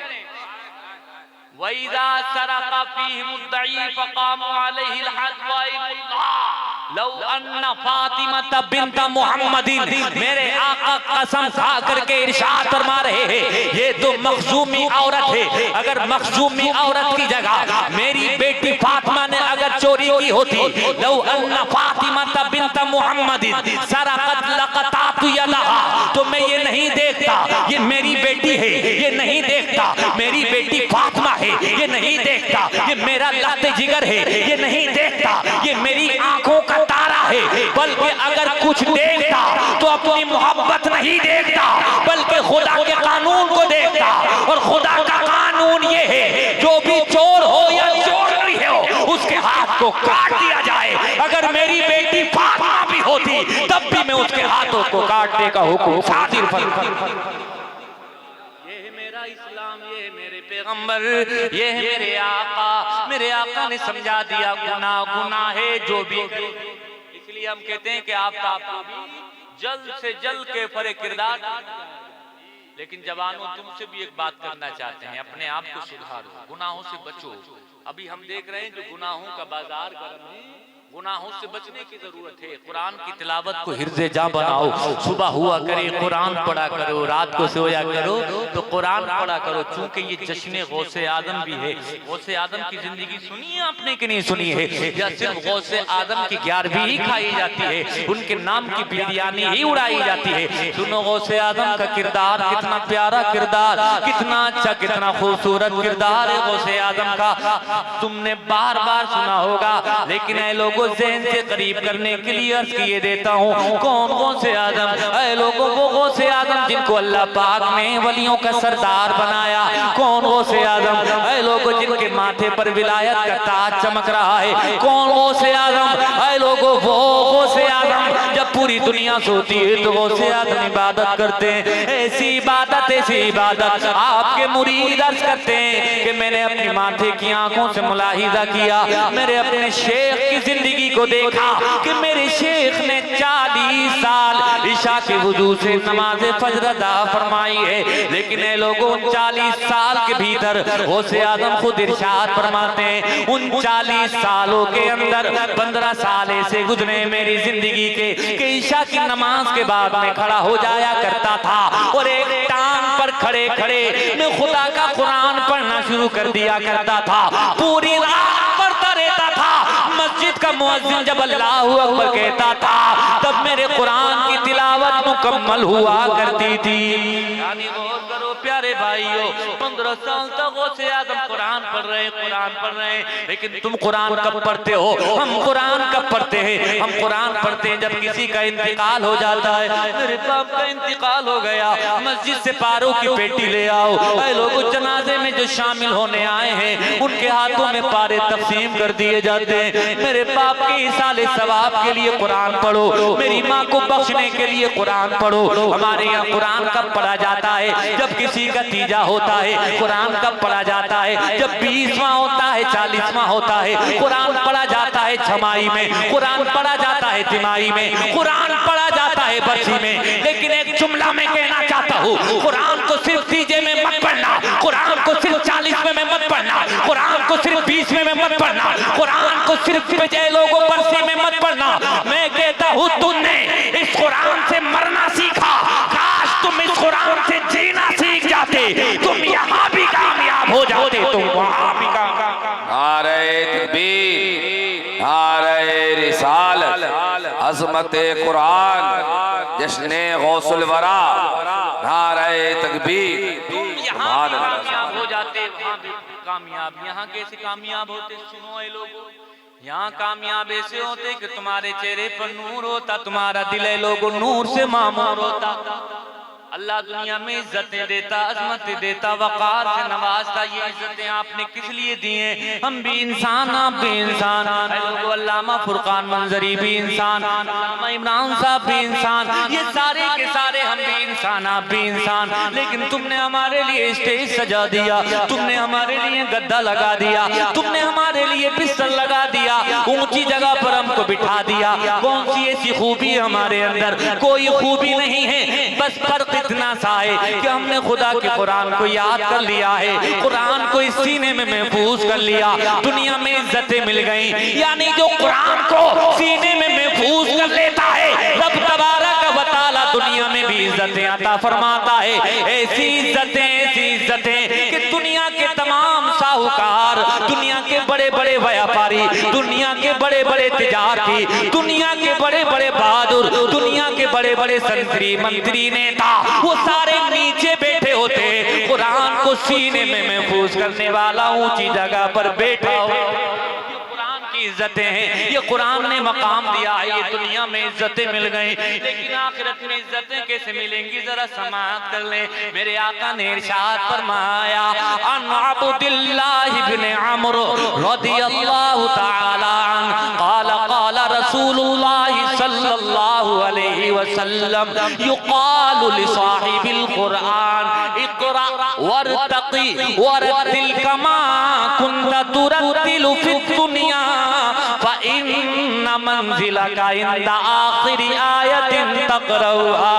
वइज़ा सरक़ फ़ीहिमुद दईफ़ क़ामू अलैहिल हद वइल्लाह लौ अन्ना फातिमा बिन्त मुहम्मदिन, मेरे आका कसम खा करके इरशाद फरमा रहे हैं, ये तो मखजूमी औरत है, अगर मखजूमी औरत की जगह मेरी बेटी फातिमा ने अगर चोरी की होती, लौ अन्ना फातिमा बिन्त मुहम्मदिन सरक़त लक़तातु यदहा, तो मैं ये नहीं देखता ये मेरी बेटी है, ये नहीं देखता मेरी बेटी फातिमा है, ये नहीं देखता ये मेरा लहते जिगर है, ये नहीं देखता ये मेरी आंखों का तारा है, बल्कि अगर कुछ देखता तो अपनी मोहब्बत नहीं देखता, बल्कि खुदा के कानून को देखता। और खुदा का कानून ये है, जो भी चोर हो या चोर नहीं हो, उसके हाथ को काट दिया जाए। अगर मेरी बेटी फातिमा भी होती तब भी मैं उसके हाथों को काटने का हुक्म सादिर फरमा। पैगंबर, ये है मेरे आका। मेरे आका ने समझा दिया गुनाह गुनाह है जो भी। इसलिए हम कहते हैं कि आफ्ताब को भी जल्द से जल्द के फरे किरदार। लेकिन जवानों, तुमसे भी एक बात करना चाहते हैं, अपने आप को सुधारो, गुनाहों से बचो। अभी हम देख रहे हैं जो गुनाहों का बाजार गर्म है, गुनाहों से बचने की जरूरत है। कुरान की तिलावत को हिर्ज़े जा बनाओ, सुबह हुआ करे कुरान पढ़ा करो, रात को सोया करो तो कुरान पढ़ा करो। चूंकि ये जश्न गौसे आदम भी है। गौसे आदम की जिंदगी सुनी है आपने कि नहीं सुनी है? या सिर्फ गौसे आदम की 11वीं ही खाई जाती है, उनके नाम की बिरयानी ही उड़ाई जाती है? सुनो, गौसे आदम का किरदार कितना प्यारा किरदार, कितना अच्छा, कितना खूबसूरत किरदार है गौसे आदम का। तुमने बार बार सुना होगा, लेकिन ऐ लोगों ज़हन से करीब करने के लिए अर्ज किए देता हूँ। कौन गौसे आदम? ऐ लोगों, वो गौसे आदम जिनको अल्लाह पाक ने वलियों का सरदार बनाया। कौन गौसे आदम? ऐ लोगों, जिनके माथे पर विलायत का ताज चमक रहा है। कौन गौसे आदम? ऐ लोगों, वो गौसे आदम जब पूरी दुनिया सोती है तो गौसे आदम इबादत करते हैं। ऐसी इबादत आपके मुरीद अर्ज करते हैं कि मैंने अपनी माथे की आंखों से मुलाहिजा किया, मेरे अपने शेख की जिंदगी को देखा कि मेरे शेख ने 40 साल इशा के वुजू से नमाज फजर अदा फरमाई है। लेकिन ये लोगों 40 साल के भीतर गौसे आदम खुद इरशाद फरमाते हैं, उन 40 सालों के अंदर 15 साल ऐसे गुजरे मेरी जिंदगी के कि इशा की नमाज के बाद मैं खड़ा हो जाया करता था और एक टांग पर खड़े खड़े मैं खुदा का कुरान पढ़ना शुरू कर दिया करता था। पूरी रात पढ़ता रहता था। मस्जिद का मुअज्जिन जब अल्लाहु अकबर कहता था तब मेरे कुरान की तिलावत मुकम्मल हुआ करती थी। यानी गौर करो प्यारे भाइयों, 15 साल तक गौसे आदम कुरान पढ़ रहे हैं। लेकिन तुम कुरान कब पढ़ते हो? हम कुरान कब पढ़ते हैं? हम कुरान पढ़ते हैं जब किसी का इंतकाल हो जाता है। मेरे बाप का इंतकाल हो गया, मस्जिद से पारों की पेटी ले आओ। ऐ लोगों, जनाजे में जो शामिल होने आए हैं उनके हाथों में पारे तकसीम कर दिए जाते हैं। मेरे बाप के इसाले सवाब के लिए कुरान पढ़ो, मेरी माँ को बख्शने के लिए कुरान पढ़ो। हमारे यहाँ कुरान कब पढ़ा जाता है? जब किसी का तीजा होता है। कुरान कब पढ़ा जाता है? जब 20वां होता है, 40वां होता है। कुरान पढ़ा जाता है छमाई में, कुरान पढ़ा जाता है तिमाही में, कुरान पढ़ा जाता है बरसी में। लेकिन एक जुमला मैं कहना चाहता हूँ, कुरान को सिर्फ तीजे में मत पढ़ना, कुरान को सिर्फ 40वें में मत पढ़ना, कुरान को सिर्फ 20वें में मत पढ़ना, कुरान को सिर्फ जय लोगों बरसी में मत पढ़ना। मैं कहता हूँ तुमने इस कुरान से मरना सीखा, काश तुम इस कुरान से जीना सीख जाते, तुम यहाँ भी कामयाब हो जाते, तुम वहाँ भी कामयाब। नारे तकबीर, नारे रिसालत, अज़मते कुरान, जश्ने गौसुल वरा, नारे तकबीर। तुम यहाँ भी कामयाब हो जाते, वहाँ भी कामयाब। यहाँ कैसे कामयाब होते? सुनो ए लोगों, यहाँ कामयाब ऐसे होते कि तुम्हारे चेहरे पर नूर होता, तुम्हारा दिल है लोगों नूर से मामूर होता। अल्लाह दुनिया में इज्जतें देता, अजमतें देता, वक़ार से नवाजता। ये इज्जतें आपने किस लिए दी हैं? हम भी इंसान, आप भी इंसान। अल्लामा फुरकान मंजरी भी इंसान, अल्लामा इमरान साहब भी इंसान, ये सारे के सारे हम भी इंसान, आप भी इंसान। लेकिन तुमने हमारे लिए स्टेज सजा दिया, तुमने हमारे लिए गद्दा लगा दिया, तुमने हमारे लिए बिस्तर लगा दिया, ऊंची जगह पर हमको बिठा दिया। कौन सी ऐसी खूबी हमारे अंदर? कोई खूबी नहीं है, बस फर्क इतना सा है कि हमने खुदा के कुरान को याद कर लिया है, कुरान को इस सीने में महफूज कर लिया। दुनिया में इज्जतें मिल गई। यानी जो कुरान को सीने में महफूज कर लेता है, रब तबारक व तआला दुनिया में भी इज्जतें अता फरमाता है। ऐसी इज्जतें कि दुनिया के तमाम साहूकार, दुनिया के बड़े बड़े व्यापारी, दुनिया के बड़े बड़े तिजारती, दुनिया के बड़े बड़े बहादुर, दुनिया के बड़े बड़े मंत्री नेता, वो सारे नीचे बैठे होते, कुरान को सीने में महफूज करने वाला ऊंची जगह पर बैठा हो। इज्जतें हैं, ये कुरान ने मकाम दिया है, ये दुनिया में इज्जतें मिल गई। लेकिन आखिरत में इज्जतें कैसे मिलेंगी? जरा समाअत कर ले। मेरे आका ने इरशाद फरमाया, अन अब्दुल्लाह इब्न अम्र रदियल्लाहु तआला अन्हु क़ाल क़ाल रसूलुल्लाह सल्लल्लाहु अलैहि वसल्लम युक़ालु लिसाहिबिल कुरान इक़रा वरतकी वरतिल कमा कुंता तुरतिलु फिद दुनिया फइन्न मंजिलका इंदा आखिरी आयतिन तक़रऊहा।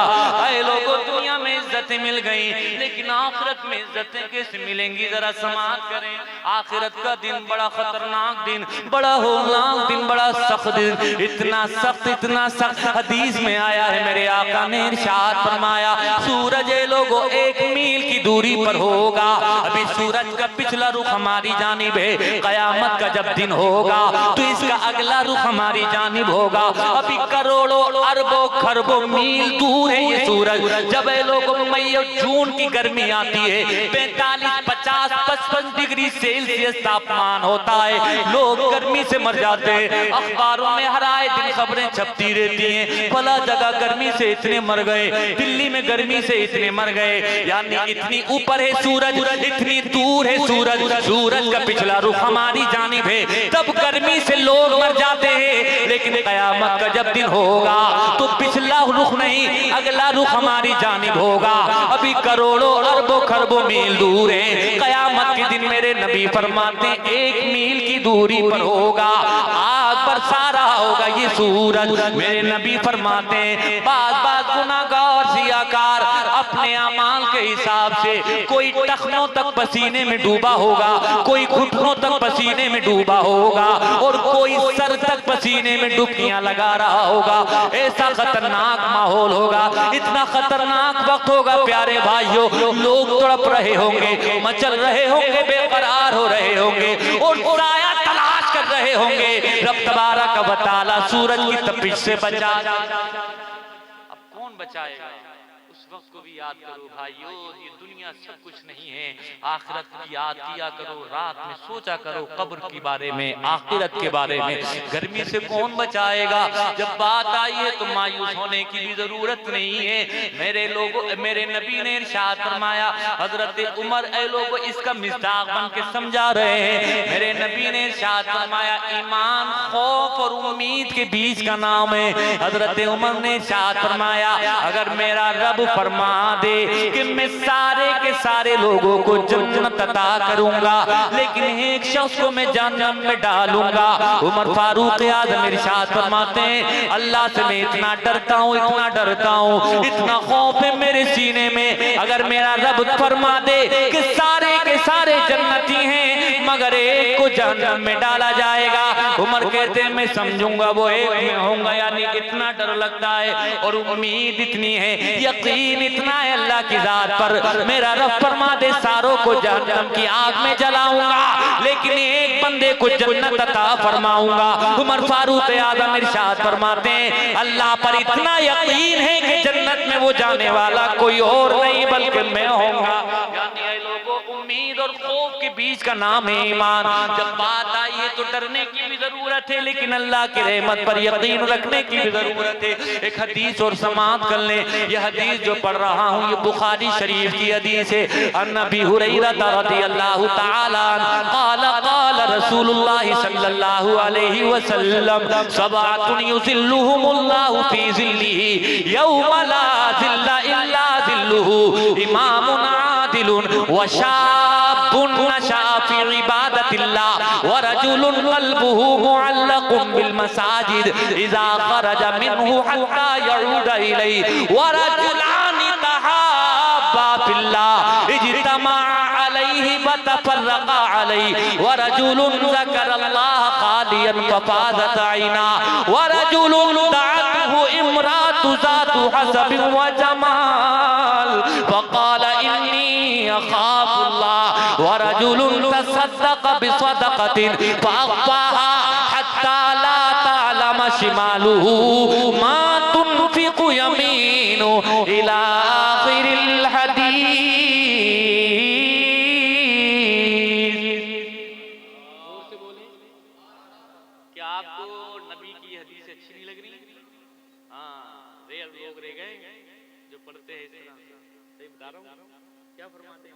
ऐ लोगों, दुनिया में इज्जतें मिल गई, लेकिन आखिरत में इज्जतें कैसे मिलेंगी? जरा समाअत करें। आखिरत का दिन बड़ा खतरनाक दिन, बड़ा होलनाक दिन, बड़ा सख्त दिन। इतना सख्त हदीस में आया है, मेरे आका ने इरशाद फरमाया, सूरज ए लोगों 1 मील की दूरी पर होगा। अभी सूरज का पिछला रुख हमारी जानिब है, कयामत का जब दिन होगा तो इसका अगला रुख हमारी जानिब होगा। अभी करोड़ों अरबों खरबों मील दूर है ये सूरज। जब ये लोगों मई और जून की गर्मी आती है, 45, 50, 55 डिग्री सेल्सियस तापमान होता है, लोग गर्मी से मर जाते हैं। अखबारों में हर आए दिन खबरें छपती रहती हैं, फला जगह गर्मी से इतने मर गए, दिल्ली में गर्मी से इतने मर गए। यानी इतनी ऊपर है सूरज, इतनी दूर है सूरज, सूरज का पिछला रुख हमारी जानिब है, तब गर्मी से लोग मर जाते हैं। लेकिन कयामत का जब दिन होगा तो पिछला रुख नहीं, अगला रुख हमारी जानिब होगा। अभी करोड़ों अरबों खरबों मील दूर है, कयामत के दिन मेरे नबी फरमाते 1 मील की दूरी पर होगा, आग बरसा रहा होगा ये सूरज। मेरे नबी फरमाते बात गुनाहगार सियाकार अपने अमाल के हिसाब से कोई टखनों तक पसीने में डूबा होगा, कोई घुटनों तक पसीने में डूबा होगा, और कोई सर तक पसीने में डुबकियां लगा रहा होगा। ऐसा खतरनाक माहौल होगा, इतना खतरनाक वक्त होगा प्यारे भाइयों, लोग तड़प रहे होंगे, मचल रहे होंगे, बेकरार हो रहे होंगे और साया तलाश कर रहे होंगे। रब तबारक व तआला सूरज की तपिश से बचा। अब कौन बचाएगा? उस वक्त को भी याद करो भाइयों, ये दुनिया सब कुछ नहीं है, आखिरत की याद किया करो, रात में सोचा करो कब्र के बारे में, आखिरत के बारे में। गर्मी से कौन बचाएगा? जब बात आई है तो मायूस होने की भी जरूरत नहीं है। मेरे लोगों, मेरे नबी ने इरशाद फरमाया, हजरत उमर ऐ लोगों इसका मिज़दाक बन के समझा रहे हैं। मेरे नबी ने इरशाद फरमाया, ईमान खौफ और उम्मीद के बीच का नाम है। हजरत उमर ने इरशाद फरमाया, अगर मेरा रब फरमा दे कि मैं सारे के सारे लोगों को जन्नत अता करूंगा, लेकिन एक शख्स को मैं जहन्नम में डालूंगा। उमर फारूक आज़म इरशाद फरमाते हैं, अल्लाह से मैं इतना डरता हूँ, इतना डरता हूँ, इतना खौफ है मेरे सीने में, अगर मेरा रब फरमा दे कि सारे के सारे जन्नती हैं मगर एक को जहन्नम में डाला जाएगा, उमर कहते हैं मैं समझूंगा वो एक में होगा। यानी इतना डर लगता है और उम्मीद इतनी है, यकीन इतना है अल्लाह की जात पर, मेरा रब फरमा दे सारों को जहन्नम की आग में जलाऊंगा, लेकिन एक बंदे को जन्नत अता फरमाऊंगा। उमर फारूक आज़म इरशाद फरमाते हैं, अल्लाह पर इतना यकीन है कि जन्नत में वो जाने वाला कोई और नहीं बल्कि मैं होऊंगा। यानी ऐ लोगों, उम्मीद और खौफ के बीच का नाम है ईमान। जब बात आई है तो डरने की भी जरूरत है, लेकिन अल्लाह की रहमत पर यकीन रखने की भी जरूरत है। एक हदीस और समाअत कर ले। यह हदीस जो पढ़ रहा हूँ ये बुखारी शरीफ की हदीस है। अन अबी हुरैरा रज़ियल्लाहु तआला क़ाला क़ाला रसूलुल्लाह सल्लल्लाहु अलैहि वसल्लम सबअतुन युज़िल्लुहुमुल्लाहु फी ज़िल्लिही यौमा ला ज़िल्ला इल्ला ज़िल्लुहु इमामुन आदिलुन व शाबुन नशा फी इबादतिल्लाह व रजुलुन क़ल्बुहु मुअल्लक़ुन बिल मसाजिद इज़ा ख़रजा मिन्हु हत्ता यऊदा इलैहि व रजुलानि तहाब्बा फिल्लाह इज्तमा अलैहि व तफर्रक़ा अलैहि व रजुलुन ज़करल्लाह ख़ालियन फ़फ़ाज़त ऐनाहु व रजुलुन दअतहु इम्राअतु ज़ातु हसबिन व जमाल फ़क़ाल इन्नी अख़ाफ़ुल्लाह व रजुलुन तसद्दक़ बिसदक़तिन फ़अख़फ़ाहा हत्ता ला तअलम शिमालुहु मा तुनफ़िक़ु यमीनुहु इला आख़िरिल हदीस। क्या आपको नबी की हदीस अच्छी नहीं लग रही? हाँ, रेल लोग रह गए जो पढ़ते हैं इस तरह। सही बता रहा हूँ, क्या फरमाते हैं?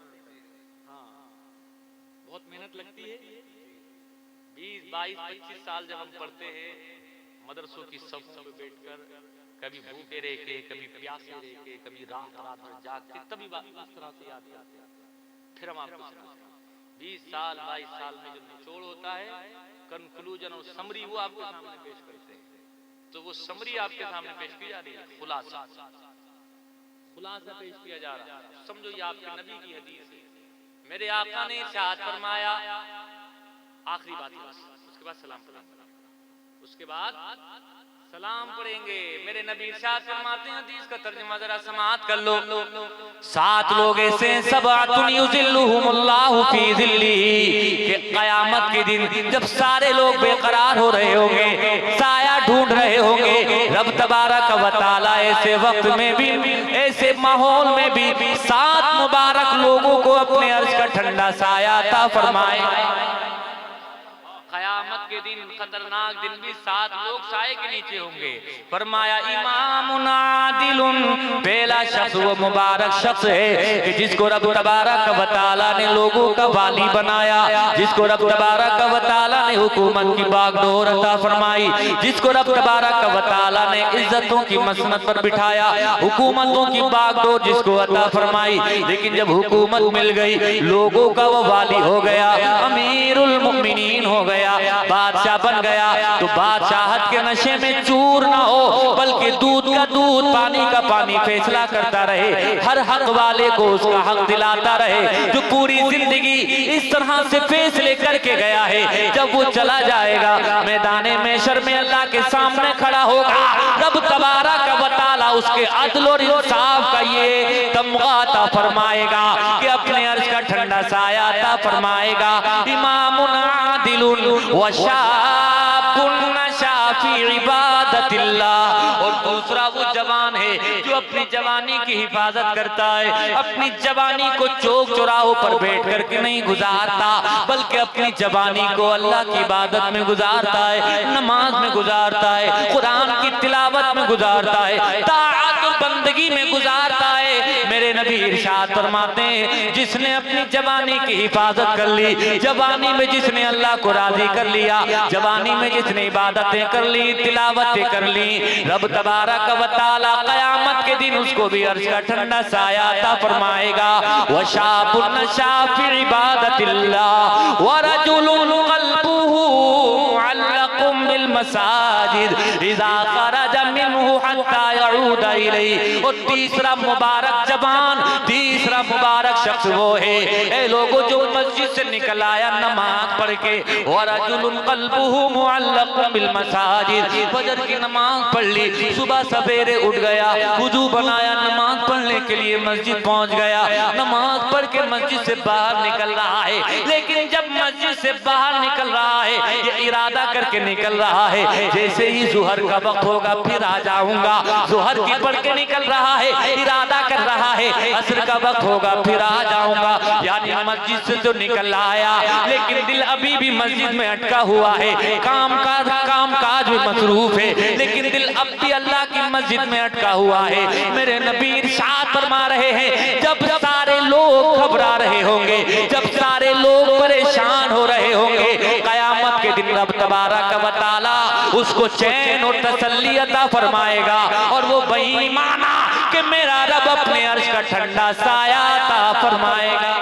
हाँ, बहुत मेहनत लगती है। 20, 22, 25 साल जब हम पढ़ते हैं मदरसों की सफ़ों में बैठकर, कभी भूखे रह के, कभी प्यासे रह के, कभी रात रात भर जाग के, तभी इस तरह से याद करते हैं। फिर हम आपको 20 साल 22 साल में जो निचोड़ होता है, कंक्लूजन और समरी, वो आपके सामने पेश करते हैं। तो वो समरी आपके सामने पेश की जा रही है, खुलासा पेश किया जा रहा है। समझो ये आपके नबी की हदीस है। मेरे आका ने इरशाद फरमाया, आखिरी बात है, उसके बाद सलाम पढ़ेंगे, उसके बाद सलाम पढ़ेंगे। मेरे नबी इरशाद फरमाते हैं, हदीस का तर्जुमा जरा समाअत कर लो। 7 लोग ऐसे सबअतुन युज़िल्लुहुमुल्लाहु फी ज़िल्लिही, कि क़यामत के दिन जब सारे लोग बेकरार हो रहे होंगे, साया ढूंढ रहे होंगे, रब तबारक व तआला ऐसे वक्त में भी, ऐसे माहौल में भी 7 मुबारक लोगों को अपने अर्श का ठंडा साया अता फरमाए। क़यामत के दिन, खतरनाक दिन भी 7 लोग साए के नीचे होंगे। फरमाया इमामुन आदिलुन, पहला शख्स वो मुबारक शख्स है कि जिसको रब तबारक व तआला ने लोगों का वाली बनाया, जिसको रब तबारक व तआला ने हुकूमत की बागडोर अता फरमाई, जिसको रब तबारक व तआला ने इज्जतों की मसनद पर बिठाया, हुकूमतों की बागडोर जिसको अता फरमाई। लेकिन जब हुकूमत मिल गई, लोगों का वो वाली हो गया, अमीरुल मुमिनीन हो गया, बादशाह बन गया, तो बादशाहत के नशे में चूर ना हो, बल्कि दूध का दूध, पानी का पानी फैसला करता रहे, हर हक वाले को उसका हक दिलाता रहे। जो पूरी जिंदगी इस तरह से फैसले करके गया है, जब वो चला जाएगा मैदाने महशर में अल्लाह के सामने खड़ा होगा, रब तबारक व तआला उसके अदल और इंसाफ का ये तमगा अता फरमाएगा कि अपने अर्श का ठंडा साया अता फरमाएगा। इमामुन आदिलुन व शाबुन नशा फी इबादतिल्लाह, और दूसरा वो जवान है जो अपनी जवानी की हिफाजत करता है, अपनी जवानी को चौक चौराहों पर बैठ करके नहीं गुजारता, बल्कि अपनी जवानी को अल्लाह की इबादत में गुजारता है, नमाज में गुजारता है, कुरान की तिलावत में गुजारता है, ताअत और बंदगी में गुजारता है। मेरे नबी इरशाद फरमाते हैं, जिसने अपनी जवानी की हिफाजत कर ली, जवानी में जिसने अल्लाह को राजी कर लिया, जवानी में जिसने इबादतें कर ली, तिलावतें कर ली, रब तबारक व तआला क़यामत के दिन उसको भी अर्श का ठंडा साया अता फरमाएगा। व शाबुन नशा फी इबादतिल्लाह व रजुलुन क़ल्बुहु मुअल्लक़ुम बिल मसाजिद इज़ा ख़रजा मिन्हु हत्ता यऊद इलैहि। और तीसरा मुबारक जवान, तीसरा मुबारक शख्स वो है, ए लोगों, जो मस्जिद से निकल आया नमाज पढ़ के, व रजुलुन क़ल्बुहु मुअल्लक़ुम बिल मसाजिद, फजर की नमाज पढ़ ली, सुबह सवेरे उठ गया, वुजू बनाया, नमाज पढ़ने के लिए मस्जिद पहुंच गया, नमाज पढ़ के मस्जिद से बाहर निकल रहा है, लेकिन जब मस्जिद से बाहर निकल रहा है, ये इरादा करके निकल रहा है, जैसे ही ज़ुहर का वक्त होगा फिर आ जाऊंगा, ज़ुहर की पढ़ के निकल रहा है, इरादा कर रहा है, असर का वक्त होगा फिर आ जाऊंगा, यानी मस्जिद से तो निकल आया, लेकिन दिल अभी भी मस्जिद में अटका हुआ है, काम काज में मसरूफ है, लेकिन दिल अब भी अल्लाह की मस्जिद में अटका हुआ है। मेरे नबी इरशाद फरमा रहे हैं, जब सारे लोग घबरा रहे होंगे, जब सारे लोग परेशान हो रहे होंगे, क़यामत के दिन रब तबारक व तआला उसको चैन और तसल्ली अता फरमाएगा, और वो बेईमाना कि मेरा रब अपने अर्श का ठंडा साया अता फरमाएगा।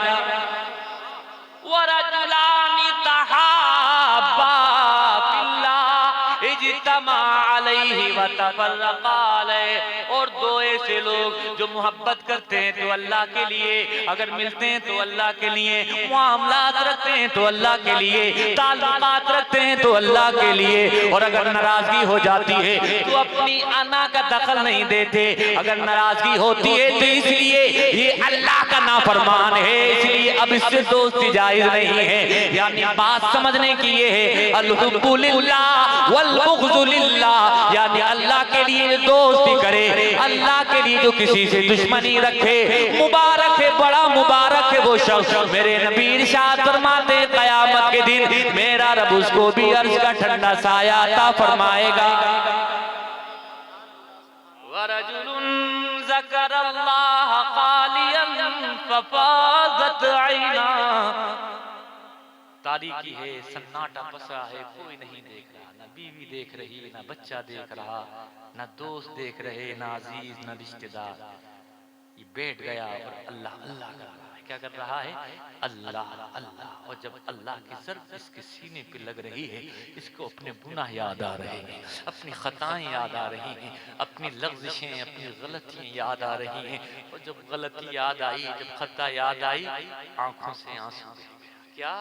वरजुलानि तहाब्बा फिल्लाह इज्तमा अलैहि व तफर्रक़ा अलैहि, और 2 ऐसे लोग जो मोहब्बत करते हैं तो अल्लाह के लिए, अगर मिलते हैं तो अल्लाह के लिए, मामलात रखते हैं तो अल्लाह के लिए, ताल्लुकात रखते हैं तो अल्लाह के लिए, और अगर नाराजगी हो जाती है तो अपनी अना का दखल नहीं देते, अगर नाराजगी होती है तो इसलिए ये अल्लाह का नाफरमान है, इसलिए अब इससे दोस्ती जायज नहीं है। यानी बात समझने की ये है, अल-हुब्बु लिल्लाह वल बुग़्ज़ु लिल्लाह, यानी अल्लाह के लिए दोस्ती करे, अल्लाह के लिए जो किसी से दुश्मनी रखे, मुबारक है, बड़ा मुबारक है वो शख्स। मेरे नबी इरशाद फरमाते हैं, क़यामत के दिन मेरा रब उसको भी अर्श का ठंडा साया अता फरमाएगा। वरजुलुन ज़करल्लाह ख़ालियन फ़फ़ाज़त ऐना, तारीकी है, सन्नाटा पसरा है, कोई नहीं देख रहा, ना बीवी देख रही, ना बच्चा देख रहा, ना दोस्त देख रहे, ना अजीज, ना रिश्तेदार, ये बैठ गया और अल्लाह अल्लाह कर रहा है। क्या कर रहा है? अल्लाह अल्लाह। और जब अल्लाह की ज़र्फ़ इसके सीने पे लग रही है, इसको अपने गुनाह याद आ रहे हैं, अपनी खताएं याद आ रही हैं, अपनी लग़्ज़िशें, अपनी गलतियां याद आ रही हैं। और जब गलती याद आई, जब खता याद आई, आंखों से आंसू, क्या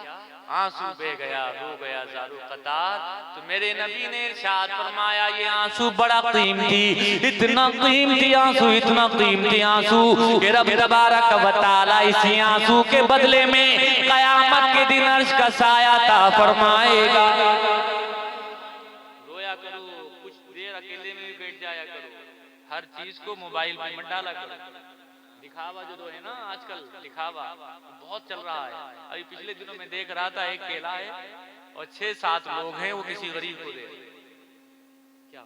आंसू बह गया, रो गया ज़ारू कतार। तो मेरे नबी ने इरशाद फरमाया, ये आंसू बड़ा कीमती, इतना कीमती आंसू, इतना कीमती आंसू कि रब तबारक व तआला इसी आंसू के बदले में क़यामत के दिन अर्श का साया अता फरमाएगा। रोया करो, कुछ देर अकेले में भी बैठ जाया करो, हर चीज को मोबाइल पे मत डाला करो। दिखावा जो है ना आजकल, दिखावा बहुत चल रहा है। अभी पिछले दिनों में देख रहा था, एक केला है और 6-7 लोग हैं, वो किसी गरीब को दे रहे। क्या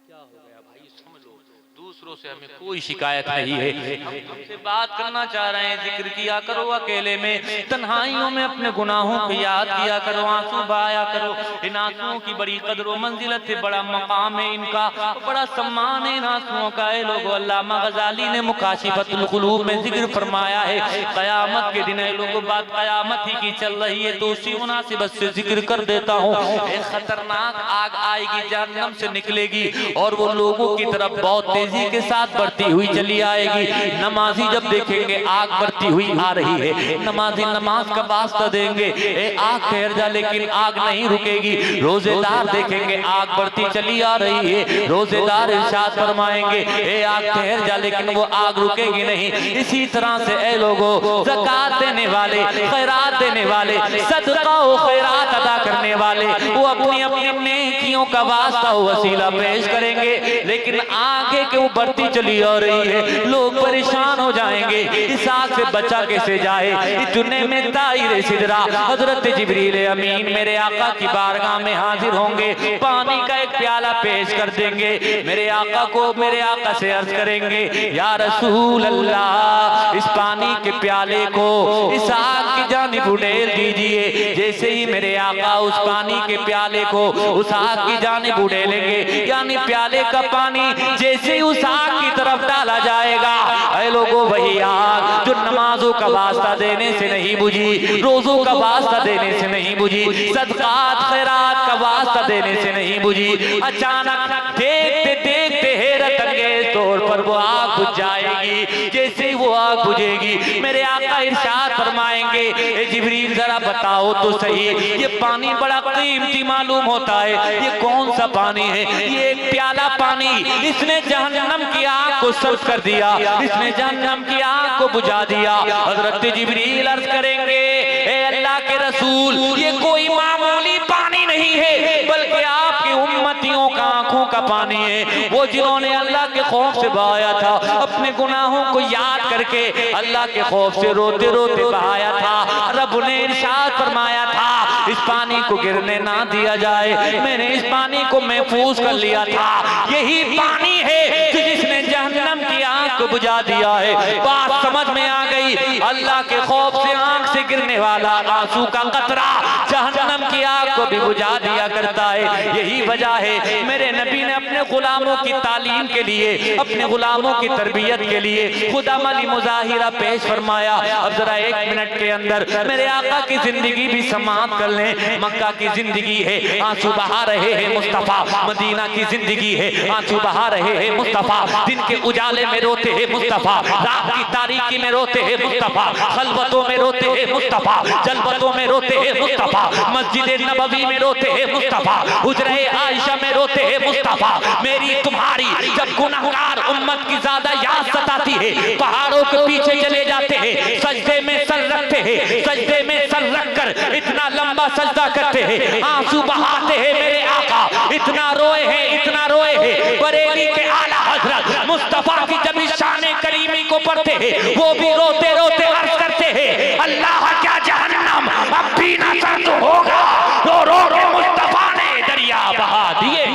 क्या हो गया भाई, समझ लो। दूसरों से हमें कोई शिकायत नहीं है, हम तुमसे बात करना चाह रहे हैं। जिक्र किया करो अकेले में, तन्हाइयों में अपने गुनाहों को याद किया करो, आंसू बहाया करो। इन आंसुओं की बड़ी कदर व मंजिलत है, बड़ा मकाम है इनका, बड़ा सम्मान है इन आंसुओं का। लोगों, अल्लामा गजाली ने मुकाशिफतुल कुलूब में जिक्र फरमाया है, क़यामत के दिन लोगों, बात क़यामत ही की चल रही है, तो उसी मुनासिबत से जिक्र कर देता हूँ। एक खतरनाक आग आएगी, जहन्नम से निकलेगी और वो लोगों की तरफ बहुत तेजी के साथ बढ़ती हुई चली आएगी। नमाजी जब देखेंगे आग बढ़ती हुई आ रही है, नमाजी नमाज का वास्ता देंगे, ए आग ठहर जा, लेकिन आग नहीं रुकेगी। रोजेदार देखेंगे आग बढ़ती चली आ रही है, रोजेदार इरशाद फरमाएंगे, ए आग ठहर जा, लेकिन वो आग रुकेगी नहीं। इसी तरह से ए लोगों, ज़कात देने वाले, खैरात देने वाले, सदका व खैरात अदा करने वाले, वो अपनी अपनी नेकियों का वास्ता वसीला पेश करेंगे, लेकिन आगे के वो बढ़ती चली आ रही है, लोग परेशान हो जाएंगे, इस आग से बचा कैसे जाए। इतने में ताइर सिदरा हजरत जिब्रील अमीन मेरे आका की बारगाह में हाजिर होंगे, पानी का एक प्याला पेश कर देंगे। मेरे आका को, मेरे आका से अर्ज करेंगे, या रसूल अल्लाह, इस पानी के प्याले को इस आग की जानिब उड़ेल दीजिए। जैसे ही मेरे आका उस पानी के प्याले को उस आग की जानिब उड़ेलेंगे, यानी प्याले का पानी जैसे ही उस आग की तरफ डाला जाएगा, ऐ लोगों, वही आग जो नमाजों का वास्ता देने से नहीं बुझी, रोजों का वास्ता देने से नहीं बुझी, सदकात खैरात का वास्ता देने से नहीं बुझी, अचानक देखते देखते हैरत अंगेज तौर पर वो आग बुझ जाएगी। जैसे ही वो आग बुझेगी, मेरे आका इरशाद फरमाएंगे, ए जिब्रील जरा बताओ तो सही, ये पानी बड़ा कीमती मालूम होता है, ये कौन सा पानी है? ये एक प्याला पानी, इसने जहन्नम की आग को सर्व कर दिया, इसने जहन्नम की आग को बुझा दिया। हजरत जिब्रील अर्ज करेंगे, ए अल्लाह के रसूल, ये कोई मामूली पानी नहीं है, बल्कि आपकी उम्मतियों का आंखों का पानी है, वो जिन्होंने अल्लाह के खौफ से बहाया था, अपने गुनाहों को याद करके अल्लाह के खौफ से रोते रोते बहाया था। रब ने इरशाद फरमाया था, इस पानी को गिरने ना दिया जाए, मैंने इस पानी को महफूज कर लिया था। यही पानी है जिसने जहन्नम की आग को बुझा दिया है। बात समझ में आ गई, अल्लाह के खौफ से आंख से गिरने वाला आंसू का कतरा जहन्नम की आग को भी बुझा दिया करता है। यही वजह है मेरे नबी ने अपने गुलामों की तालीम के लिए, अपने गुलामों की तरबियत के लिए खुद अमली मुजाहिरा पेश फरमाया। अब जरा 1 मिनट के अंदर मेरे आका की जिंदगी भी समाप्त कर लें। मक्का की जिंदगी है, आंसू बहा रहे हैं मुस्तफा, मदीना की जिंदगी है, आंसू बहा रहे हैं मुस्तफा, दिन के उजाले में रोते हैं मुस्तफा, रात की तारीकी में रोते हैं मुस्तफा, खलवतों में रोते हैं मुस्तफा, जलवतों में रोते हैं मुस्तफा, मस्जिद नबवी में रोते हैं मुस्तफा, हुजरे आयशा में रोते हैं मुस्तफा। मेरी तुम्हारी जब गुनहगार उम्मत की ज्यादा याद सताती है, पहाड़ों के पीछे चले जाते हैं, सजदे में सर रखते हैं, सजदे में सर रखकर इतना लंबा सजदा करते हैं, आंसू बहाते हैं मेरे आका, इतना रोए हैं, इतना रोए हैं। बरेली के आला हजरत मुस्तफा की जब शाने करीमी को पढ़ते हैं, वो भी रोते रोते अर्ज करते हैं, अल्लाह क्या जहन्नम अब भी ना सर्द होगा। रो रो के मुस्तफा ने दरिया बहा दिए,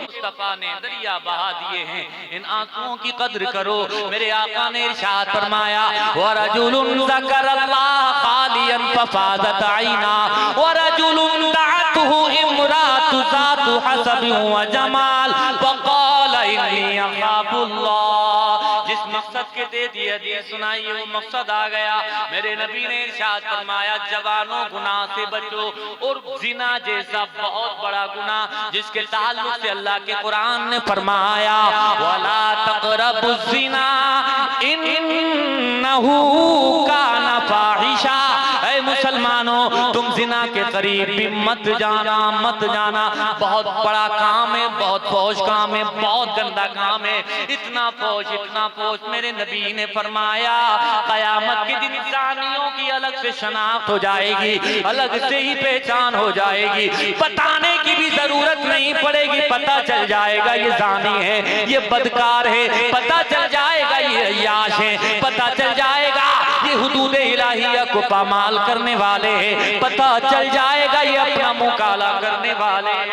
मुस्तफा ने दरिया बहा दिए हैं। इन आंसुओं की कद्र करो। मेरे आका ने इरशाद फरमाया, व रजुलुन ज़करल्लाह खालियन फफाज़त ऐना, व रजुलुन दअतहु इम्रातु ज़ातु हसबिन व जमाल फक़ाल इन्नी अख़ाफुल्लाह। जिस मकसद के तहत ये हदीस सुनाई है वो मकसद आ गया। मेरे नबी ने इरशाद फरमाया जवानों गुनाह से बचो, और जिना जैसा बहुत बड़ा गुनाह जिसके ताल्लुक से अल्लाह के कुरान ने फरमाया वला तक़रबुज़ ज़िना इन्नहु काना फाहिशा। ऐ मुसलमानों, तुम जिना के करीब भी मत जाना, मत जाना। बहुत बड़ा काम है, बहुत फौज काम है, बहुत गंदा काम है। इतना फौज मेरे नबी ने फरमाया कयामत के दिन जानियों की अलग से शनाख्त हो जाएगी, अलग से ही पहचान हो जाएगी, बताने की भी जरूरत नहीं पड़ेगी। पता चल जाएगा ये जानी है, ये बदकार है, पता चल जाएगा ये अय्याश है, पता चल जाएगा ये हुदूद इलाहिया को पामाल करने वाले हैं, पता चल जाएगा ये अपना मुंह काला करने वाले हैं।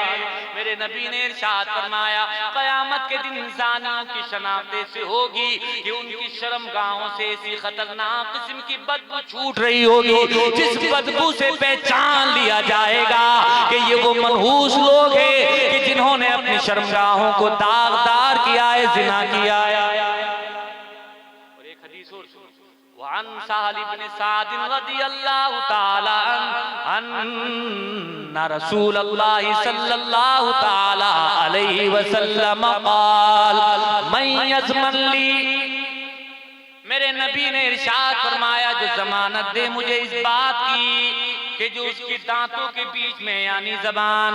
मेरे नबी ने इरशाद फरमाया कयामत के दिन इंसानियों की शनाख्त ऐसे होगी कि उनकी शर्मगाहों से ऐसी खतरनाक किस्म की बदबू छूट रही होगी जिस बदबू से पहचान लिया जाएगा कि ये वो मनहूस लोग हैं कि जिन्होंने अपनी शर्मगाहों को दागदार किया है, जिना किया है। और एक हदीस और सुनो, वअन सहल इब्न साद रज़ियल्लाहु तआला अन्ना रसूलल्लाह सल्लल्लाहु तआला अलैहि वसल्लम क़ाल मन यज़मन ली। मेरे नबी ने इरशाद फरमाया जो जमानत दे मुझे इस बात की कि जो उसकी दांतों के बीच में यानी जबान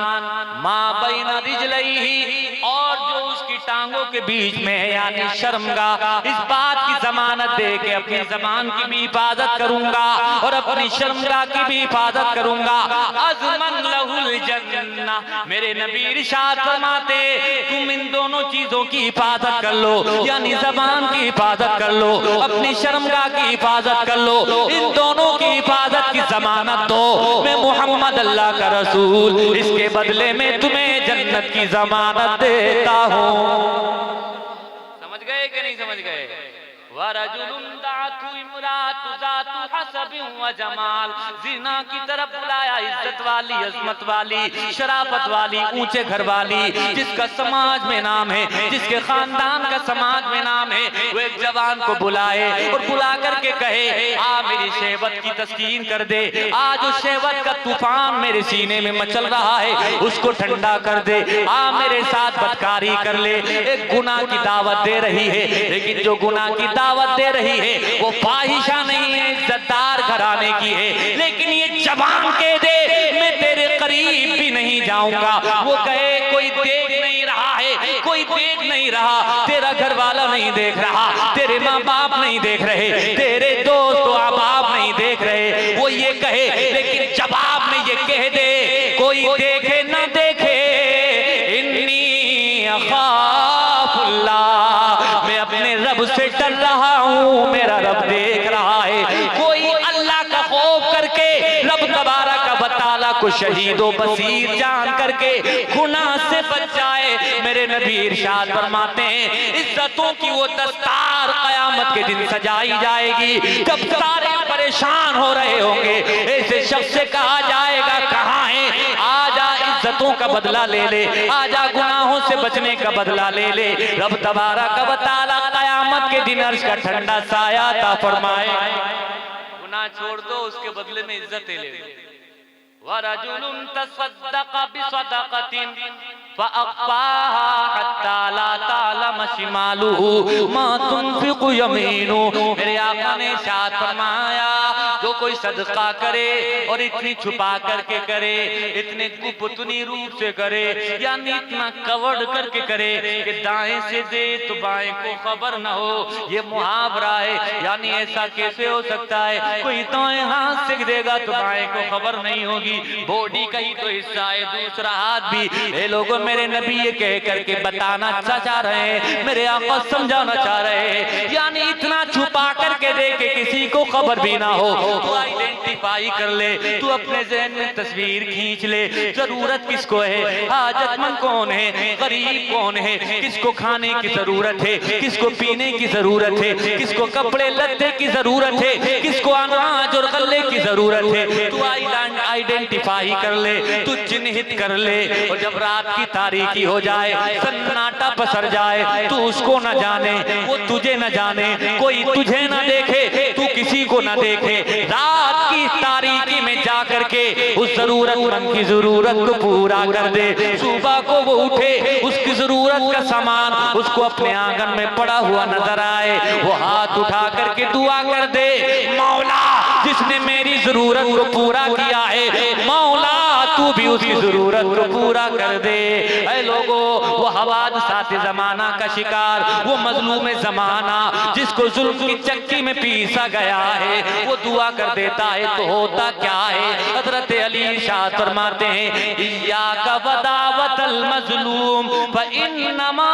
माँ बैन रिजलैहि और जो उसकी टांगों के बीच में यानी शर्मगाह, इस बात की जमानत दे के अपनी जबान की भी हिफाजत करूंगा और अपनी शर्मगाह की भी हिफाजत करूंगा। अज़मन लहुल जन्ना। मेरे नबी इरशाद फरमाते तुम इन दोनों चीजों की हिफाजत कर लो, यानी जबान की हिफाजत कर लो, अपनी शर्मगाह की हिफाजत कर लो, इन दोनों की हिफाजत की जमानत दो। मैं मोहम्मद अल्लाह का रसूल, इसके बदले में तुम्हें जन्नत की जमानत देता हूँ। समझ गए कि नहीं समझ गए? वरजुलुन दातु इमरातु जातु हसबिन व जमाल। जिना की तरफ बुलाया इज्जत वाली, अजमत वाली, शराफत वाली, ऊंचे घर वाली, जिसका समाज में नाम है, जिसके खानदान का समाज में नाम है, वो एक जवान को बुलाए और बुला करके कहे आ मेरी शहवत की तस्कीन कर दे, आज उस शहवत का तूफान मेरे सीने में मचल रहा है, उसको ठंडा कर दे, आ मेरे साथ बदकारी कर ले। एक गुनाह की दावत दे रही है, लेकिन जो गुनाह की दावत दे रही है वो फाहिशा नहीं है, इज्जतदार घराने की है, लेकिन ये जबान कह दे मैं तेरे करीब भी नहीं जाऊंगा। वो कहे कोई देख नहीं रहा है, कोई देख नहीं रहा, तेरा घर वाला नहीं देख रहा, तेरे माँ बाप नहीं देख रहे, तेरे दोस्त अहबाब नहीं देख रहे, वो ये कहे, लेकिन जवाब में ये कह दे कोई देखे ना देखे इन्नी अखाफुल्लाह, मैं अपने रब से डर रहा हूँ, मेरा रब देख रहा है। कोई अल्लाह का खौफ करके रब तबारक व तआला को शहीद व बसीर जान करके गुनाह से बच जाए। मेरे नबी इरशाद फरमाते हैं इज्जतों की वो दस्तार कयामत के दिन सजाई जाएगी, जब सारे परेशान हो रहे होंगे, ऐसे शख्स से कहा जाएगा कहाँ है, आजा इज्जतों का बदला ले ले, आजा गुनाहों से बचने का बदला ले ले। रब तबारक व तआला कयामत के दिन अर्श का ठंडा साया अता फरमाए। गुनाह छोड़ दो, उसके बदले में इज्जत ले ले। वरजुलुन तसद्दक़ बिसदक़तिन फ़अख़फ़ाहा हत्ता ला तअलम शिमालुहु मा तुनफ़िक़ु यमीनुहु। मेरे आका ने इरशाद फरमाया जो कोई सदका करे और इतनी छुपा करके करे, इतने गुप्तनी रूप से करे, यानी इतना कवर्ड करके करे कि दाएं से दे तो बाएं को खबर न हो, ये मुहावरा है। यानी ऐसा कैसे हो सकता है, कोई दाएं हाथ से देगा तो बाएं को खबर नहीं होगी, बॉडी का ही तो हिस्सा है दूसरा हाथ भी। ये लोगों मेरे नबी ये कह करके बताना चाह रहे हैं, मेरे आका समझाना चाह रहे हैं, यानी इतना छुपा करके दे के किसी को खबर भी ना हो। तू आइडेंटिफाई कर ले, तू अपने ज़हन में तस्वीर खींच ले, जरूरत किसको है, हाजतमंद कौन है, गरीब कौन है, किसको खाने की जरूरत है, किसको पीने की जरूरत है, किसको कपड़े लत्ते की जरूरत है, किसको अनाज और गल्ले की जरूरत है। तू आइडेंटिफाई कर ले, तू चिन्हित कर ले। और जब रात की तारीकी हो जाए, सन्नाटा पसर जाए, तू उसको न जाने, वो तुझे न जाने, कोई तुझे न देखे, तू किसी को न देखे, रात की तारीकी में जा करके उस जरूरतमंद की जरूरत को पूरा कर दे। सुबह को वो उठे, उसकी जरूरत का सामान उसको अपने आंगन में पड़ा हुआ नजर आए, वो हाथ उठा करके दुआ कर दे, मौला जिसने मेरी जरूरत को पूरा किया है, मौला तू भी उसकी जरूरत को पूरा कर दे। ऐ लोगो, वो हवादसात जमाना का शिकार, वो मजलूम जमाना जिसको जुल्म की चक्की में पीसा गया है, वो दुआ कर देता है तो होता क्या है? हजरत अली इरशाद फरमाते हैं, इय्याका वदावतल मजलूम फ इन्नमा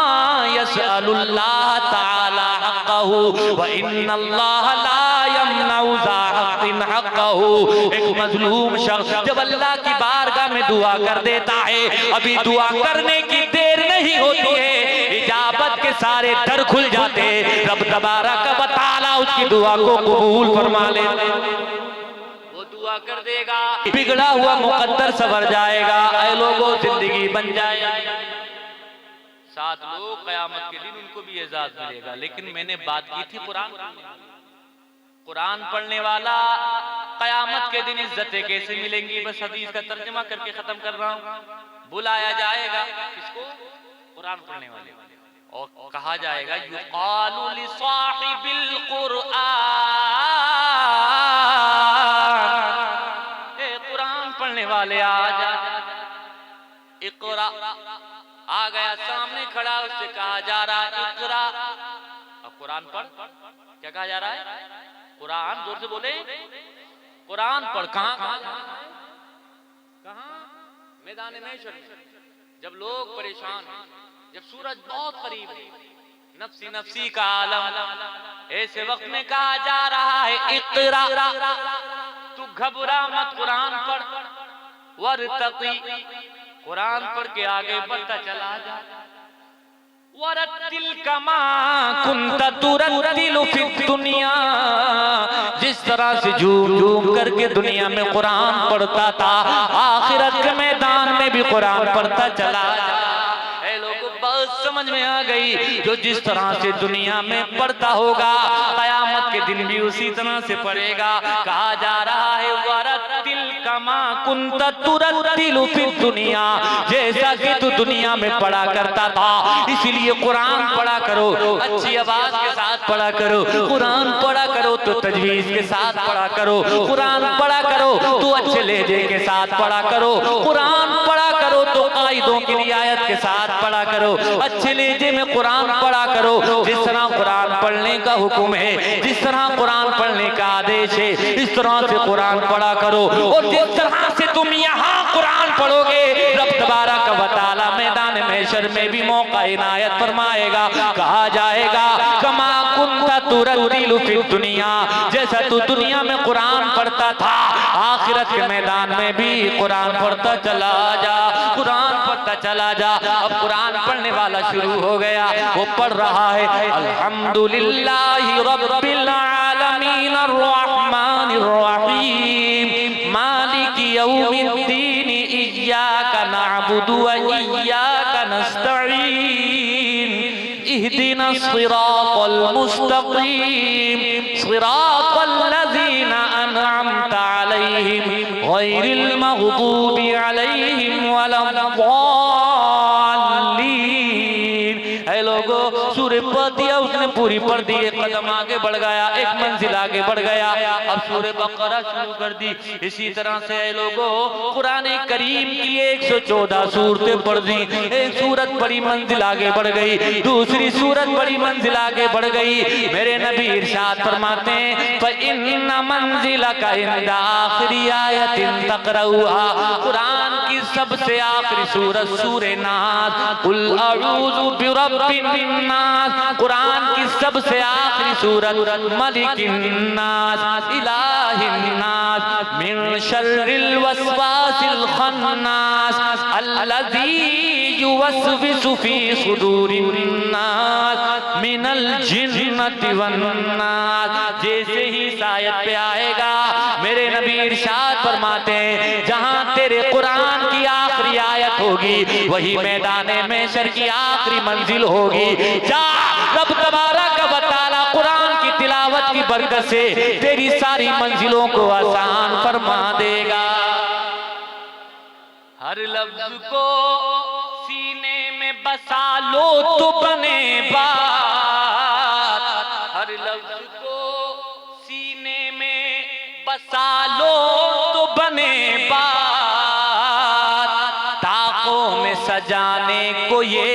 यसअलुल्लाह तआला हक़्क़हु व इन्नल्लाह ला यमनउ ज़ा हक़्क़िन हक़्क़हु। एक मजलूम शख्स जब अल्लाह की बारगाह में दुआ कर देता है, अभी दुआ करने की देर नहीं होती है, इजाबत के सारे दर खुल जाते हैं, रब तबारक व तआला उसकी दुआ को कबूल फरमा ले, वो दुआ कर देगा, बिगड़ा हुआ मुकद्दर सवर जाएगा। ऐ लोगों, जिंदगी बन जाएगी। 7 लोग कयामत के दिन उनको भी एजाज मिलेगा। लेकिन मैंने बात की थी कुरान पढ़ने वाला कयामत के दिन इज्जतें कैसे मिलेंगी, बस हदीस का तर्जुमा करके खत्म कर रहा हूँ। बुलाया जाएगा किसको? कुरान पढ़ने वाले, और कहा जाएगा युक़ालु लिसाहिबिल कुरआन, ए कुरान पढ़ने वाले आ जा, इक़रा। आ गया सामने खड़ा, उससे कहा जा रहा है इक़रा, अब कुरान पढ़। क्या कहा जा रहा है? कुरान, जोर से बोले, कुरान पढ़। कहाँ? मैदान महशर में, जब लोग परेशान हैं, जब सूरज बहुत करीब है, नफ्सी नफ्सी का आलम, ऐसे वक्त में कहा जा रहा है इक़रा, तू घबरा मत, कुरान पढ़। वरतक़ी, कुरान पढ़ के आगे बढ़ता चला जा। वरत्तिल कमा कुन्त तुरत्तिलु फिद दुनिया, जिस तरह से झूम झूम करके दुनिया में कुरान पढ़ता था, आखिरत के मैदान में भी कुरान पढ़ता चला जा। बात समझ में आ गई? जो जिस तरह से दुनिया में पढ़ता होगा, कयामत के दिन भी उसी तरह से पढ़ेगा। कहा जा रहा है वरत्तिल कमा कुन्त तुरत्तिलु फिद दुनिया, जैसा कि तू दुनिया में पढ़ा करता था, इसलिए कुरान पढ़ा करो, अच्छी आवाज के साथ पढ़ा करो। कुरान पढ़ा करो तो तजवीज के साथ पढ़ा करो। कुरान पढ़ा करो तो अच्छे लहजे के साथ पढ़ा करो। कुरान पढ़ा करो तो कायदों की रियायत के साथ पढ़ा करो। अच्छे लहजे में कुरान पढ़ा करो। जिस तरह कुरान पढ़ने का हुक्म है, जिस तरह कुरान पढ़ने का आदेश है, इस तरह से कुरान पढ़ा करो। और जिस तरह से तुम यहाँ कुरान पढ़ोगे, रब तबारक व तआला मैदान महशर में भी मौका इनायत फरमाएगा। कहा जाएगा कमा कुन्त तुरत्तिलु फिद दुनिया, जैसा तू दुनिया में कुरान पढ़ता था, आखिरत के मैदान में भी कुरान पढ़ता चला जा, कुरान पढ़ता चला जा। अब कुरान पढ़ने वाला शुरू हो गया, वो पढ़ रहा है अल्हम्दुलिल्लाहि रब्बिल आलमीन अर्रहमानिर रहीम मालिकि यौमिद्दीन इय्याका नअबुदु व इय्याका नस्तईन इहदिनस सिरातल मुस्तकीम सिरातल लज़ीना अनअमता अलैहिम गैरिल मग़दूबि अलैहिम वलद्दाल्लीन। ऐ लोगो, सूरह पढ़ दिया उसने, पूरी पढ़ दी, एक कदम आगे बढ़ गया, एक मंजिल आगे बढ़ गया। अब सूरह बकरा शुरू कर दी। इसी तरह से ऐ लोगो, कुरान करीम की 114 सूरतें पढ़ दी। एक सूरत बड़ी मंजिल आगे बढ़ गई, दूसरी सूरत बड़ी मंजिल आगे बढ़ गई। मेरे नबी इरशाद फरमाते हैं फ़इन्ना मंजिलका इंदा आखिरी आयतिन तक़रऊहा, कुरान की सबसे आखिरी सूरत सूरह नास, कुल अऊज़ु बिरब्बिन नास, कुरान की सबसे आखिरी सूरत मलिकिन नास इलाहिन नास मिन शर्रिल वस्वासिल खन्नास अल्लज़ी युवस्विसु फी सुदूरिन नास मिनल जिन्नति वन नास। जैसे ही शायद पे आएगा मेरे नबी इरशाद फरमाते हैं जहां तेरे कुरान की आखिरी आयत होगी वही मैदान महशर की आखिरी मंजिल होगी। जा रब तबारक व तआला कुरान की तिलावत की बरकत से तेरी सारी मंजिलों को आसान फरमा देगा। हर लफ्ज को सीने में बसा लो तो बने बात, हर लफ्ज को सीने में बसा लो तो बने बात, ताकों में सजाने को ये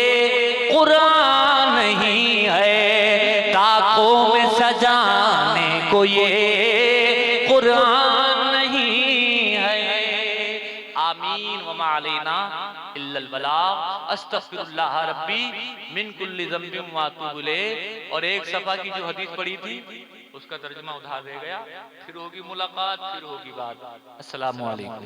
कुरान नहीं है, ताकों में सजाने को ये कुरान नहीं है। आमीन व मा अलैना इल्लल बलाग। अस्तगफिरुल्लाह रब्बी मिन कुल्ली ज़ंबिन व अतूबु इलैह। और एक सफा की जो हदीस पढ़ी थी उसका तर्जुमा उधार रह गया। फिर होगी मुलाकात, फिर होगी बात। अस्सलामु अलैकुम।